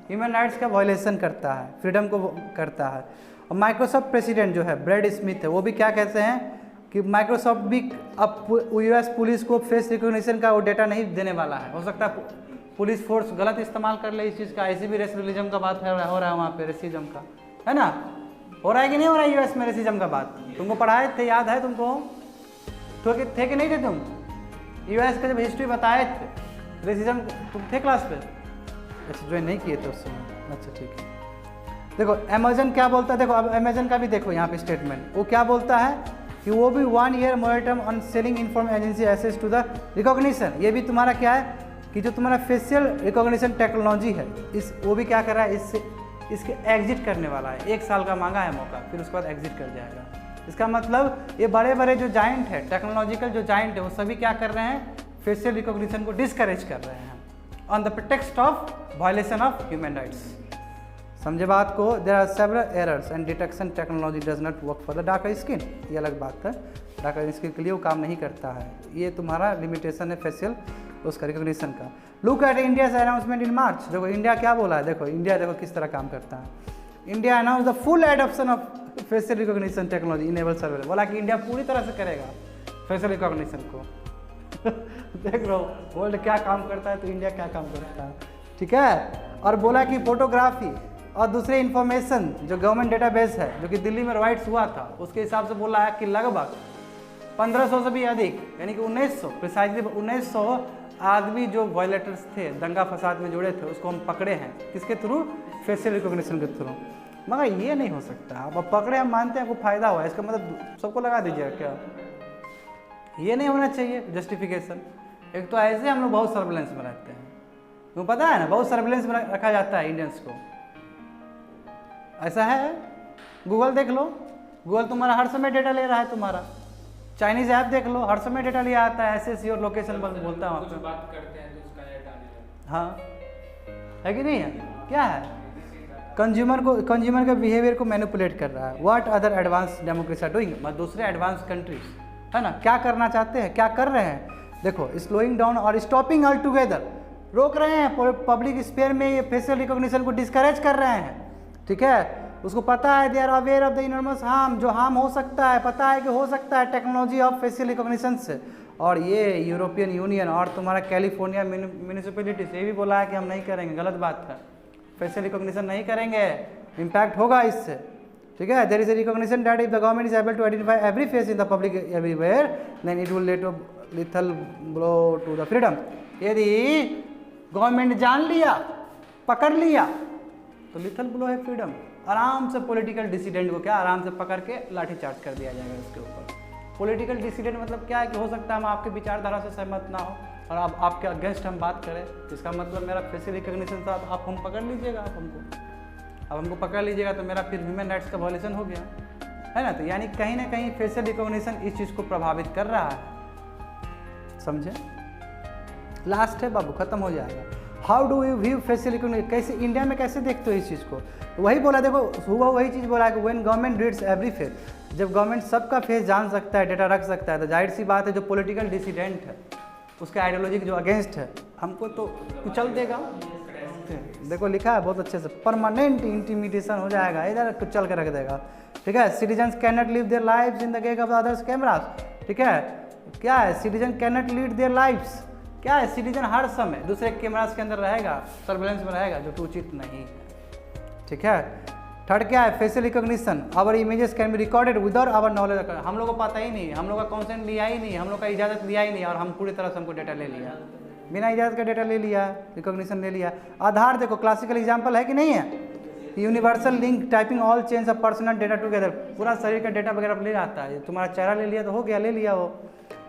ह्यूमन राइट्स का वायलेशन करता है, फ्रीडम को करता है। और माइक्रोसॉफ्ट प्रेसिडेंट जो है ब्रैड स्मिथ है, वो भी क्या कहते हैं कि माइक्रोसॉफ्ट भी अब यूएस पुलिस को फेस रिकॉग्निशन का वो डेटा नहीं देने वाला है। हो सकता है पुलिस फोर्स गलत इस्तेमाल कर ले इस चीज़ का, ऐसे भी रेसिज्म का बात हो रहा है वहाँ पे, रेसिज्म का, है ना? हो रहा है कि नहीं हो रहा है यूएस में रेसिज्म का बात? तुमको पढ़ाए थे, याद है तुमको? थे कि नहीं थे तुम? यूएस का जब हिस्ट्री बताए थे रेसिज्म, तुम थे क्लास पे? अच्छा, ज्वाइन नहीं किए थे उस समय, अच्छा ठीक है। देखो अमेजन क्या बोलता है, देखो अब अमेजन का भी देखो यहाँ पे स्टेटमेंट, वो क्या बोलता है कि वो भी 1 year moratorium on selling inform agency access to the recognition. ये भी तुम्हारा क्या है कि जो तुम्हारा फेशियल रिकॉग्निशन टेक्नोलॉजी है, इस वो भी क्या कर रहा है, इसके एग्जिट करने वाला है। 1 साल का मांगा है मौका, फिर उसके बाद एग्जिट कर जाएगा। इसका मतलब ये बड़े बड़े जो जाइंट है, टेक्नोलॉजिकल जो जाइंट है, वो सभी क्या कर रहे हैं, फेशियल रिकॉग्निशन को डिस्करेज कर रहे हैं on the pretext of violation of human rights. समझे बात को? There are several errors and detection technology does not work for the darker skin. ये अलग बात है, डार्कर स्किन के लिए वो काम नहीं करता है, ये तुम्हारा लिमिटेशन है फेशियल उसका रिकॉग्निशन का। Look at India's announcement in March. देखो इंडिया क्या बोला है, देखो इंडिया देखो किस तरह काम करता है। India announce the full adoption of facial recognition technology enable surveillance. बोला कि इंडिया पूरी तरह से करेगा फेशियल रिकॉग्निशन को। देख लो वर्ल्ड क्या काम करता है तो इंडिया क्या काम करता है, ठीक है। और बोला कि फोटोग्राफी और दूसरे इन्फॉर्मेशन जो गवर्नमेंट डेटाबेस है, जो कि दिल्ली में राइट्स हुआ था, उसके हिसाब से बोला है कि लगभग 1500 से भी अधिक, यानी कि 1900 प्रिसाइजली 1900 आदमी जो वायलेटर्स थे, दंगा फसाद में जुड़े थे, उसको हम पकड़े हैं। किसके थ्रू? फेशियल रिकॉग्निशन के थ्रू। मगर ये नहीं हो सकता, अब पकड़े हम मानते हैं, आपको फायदा हुआ, इसका मतलब सबको लगा दीजिएगा क्या? ये नहीं होना चाहिए जस्टिफिकेशन। एक तो ऐसे हम लोग बहुत सर्विलेंस में रहते हैं, तुम्हें पता है ना, बहुत सर्विलेंस में रखा जाता है इंडियंस को। ऐसा है, गूगल देख लो, गूगल तुम्हारा हर समय डेटा ले रहा है तुम्हारा। चाइनीज ऐप देख लो, हर समय डेटा लिया आता है, ऐसे और लोकेशन बोलता है, कुछ बात करते हैं तो उसका डेटा ले। हाँ है कि नहीं है? क्या है? कंज्यूमर के बिहेवियर को मैनिपुलेट कर रहा है। What other advance democracy are doing, मतलब दूसरे एडवांस कंट्रीज, है ना, क्या करना चाहते हैं, क्या कर रहे हैं? देखो स्लोइंग डाउन और स्टॉपिंग ऑल टुगेदर, रोक रहे हैं पब्लिक स्पेयर में, ये फेशियल रिकॉग्निशन को डिस्करेज कर रहे हैं, ठीक है। उसको पता है, they are aware of the enormous harm, जो हार्म हो सकता है, पता है कि हो सकता है टेक्नोलॉजी ऑफ फेशियल रिकॉग्निशन से। और ये यूरोपियन यूनियन और तुम्हारा कैलिफोर्निया म्यूनिसिपैलिटी से ये भी बोला है कि हम नहीं करेंगे, गलत बात है, फेशियल रिकॉग्निशन नहीं करेंगे, इम्पैक्ट होगा इससे, ठीक है। There is a recognition that if the government is able to identify every face in the public everywhere then it will lead to lethal blow to the freedom. यदि government जान लिया, पकड़ लिया, तो लिथल ब्लो है freedom. आराम से political dissident को क्या आराम से पकड़ के लाठी चार्ज कर दिया जाएगा इसके ऊपर। पॉलिटिकल डिसिडेंट मतलब क्या है कि हो सकता है हम आपके विचारधारा से सहमत ना हो और आप आपके अगेंस्ट हम बात करें, इसका मतलब मेरा फेशियल रिकॉग्निशन था, आप हम पकड़ लीजिएगा, आप हमको पकड़ लीजिएगा तो मेरा फिर ह्यूमन राइट्स का वायलेशन हो गया, है ना। तो यानी कहीं ना कहीं फेशियल रिकॉग्निशन इस चीज़ को प्रभावित कर रहा है, समझे। लास्ट है बाबू, खत्म हो जाएगा। How do you view facial recognition, कैसे इंडिया में कैसे देखते हो इस चीज़ को? वही बोला, देखो हुआ वही चीज़ बोला है कि when government reads every face, जब गवर्नमेंट सबका फेस जान सकता है, डेटा रख सकता है, तो जाहिर सी बात है जो पॉलिटिकल डिसिडेंट है, उसके आइडियोलॉजी के जो अगेंस्ट है, हमको तो कुचल देगा। देखो लिखा है बहुत अच्छे से, परमानेंट इंटिमिडेशन हो जाएगा, इधर कुचल के रख देगा, ठीक है। Citizens can not live their lives in the gate of others cameras, ठीक है। क्या है? Citizen can not lead their lives, क्या है? सिटीजन हर समय दूसरे कैमरास के अंदर रहेगा, सर्वेलेंस में रहेगा, जो कि उचित नहीं है, ठीक है। थर्ड क्या है? Facial recognition, our images can be recorded without our knowledge. हम लोग को पता ही नहीं, हम लोग का कॉन्सेंट लिया ही नहीं, हम लोग का इजाज़त लिया ही नहीं, और हम पूरी तरह से हमको डेटा ले लिया, बिना इजाज़त का डेटा ले लिया, रिकॉग्निशन ले लिया। आधार देखो क्लासिकल एग्जाम्पल है कि नहीं है? Universal link typing all change of personal data together, पूरा शरीर का डेटा वगैरह ले आता है, तुम्हारा चेहरा ले लिया तो हो गया, ले लिया वो।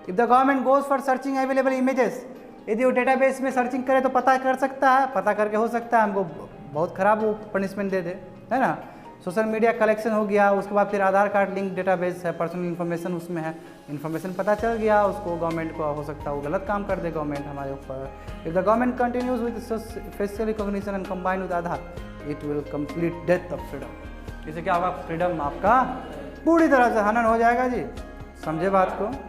If the government goes for searching available images, यदि वो डेटाबेस में सर्चिंग करे तो पता कर सकता है, पता करके हो सकता है हमको बहुत ख़राब वो पनिशमेंट दे दे, है ना। सोशल मीडिया कलेक्शन हो गया, उसके बाद फिर आधार कार्ड लिंक डेटाबेस है, पर्सनल इन्फॉर्मेशन उसमें है, इन्फॉर्मेशन पता चल गया उसको, गवर्नमेंट को हो सकता है वो गलत काम कर दे गवर्नमेंट हमारे ऊपर। If the government continues with facial recognition and combine with Aadhaar, it will complete death of freedom. इससे क्या होगा? फ्रीडम आपका पूरी तरह से हनन हो जाएगा जी, समझे बात को?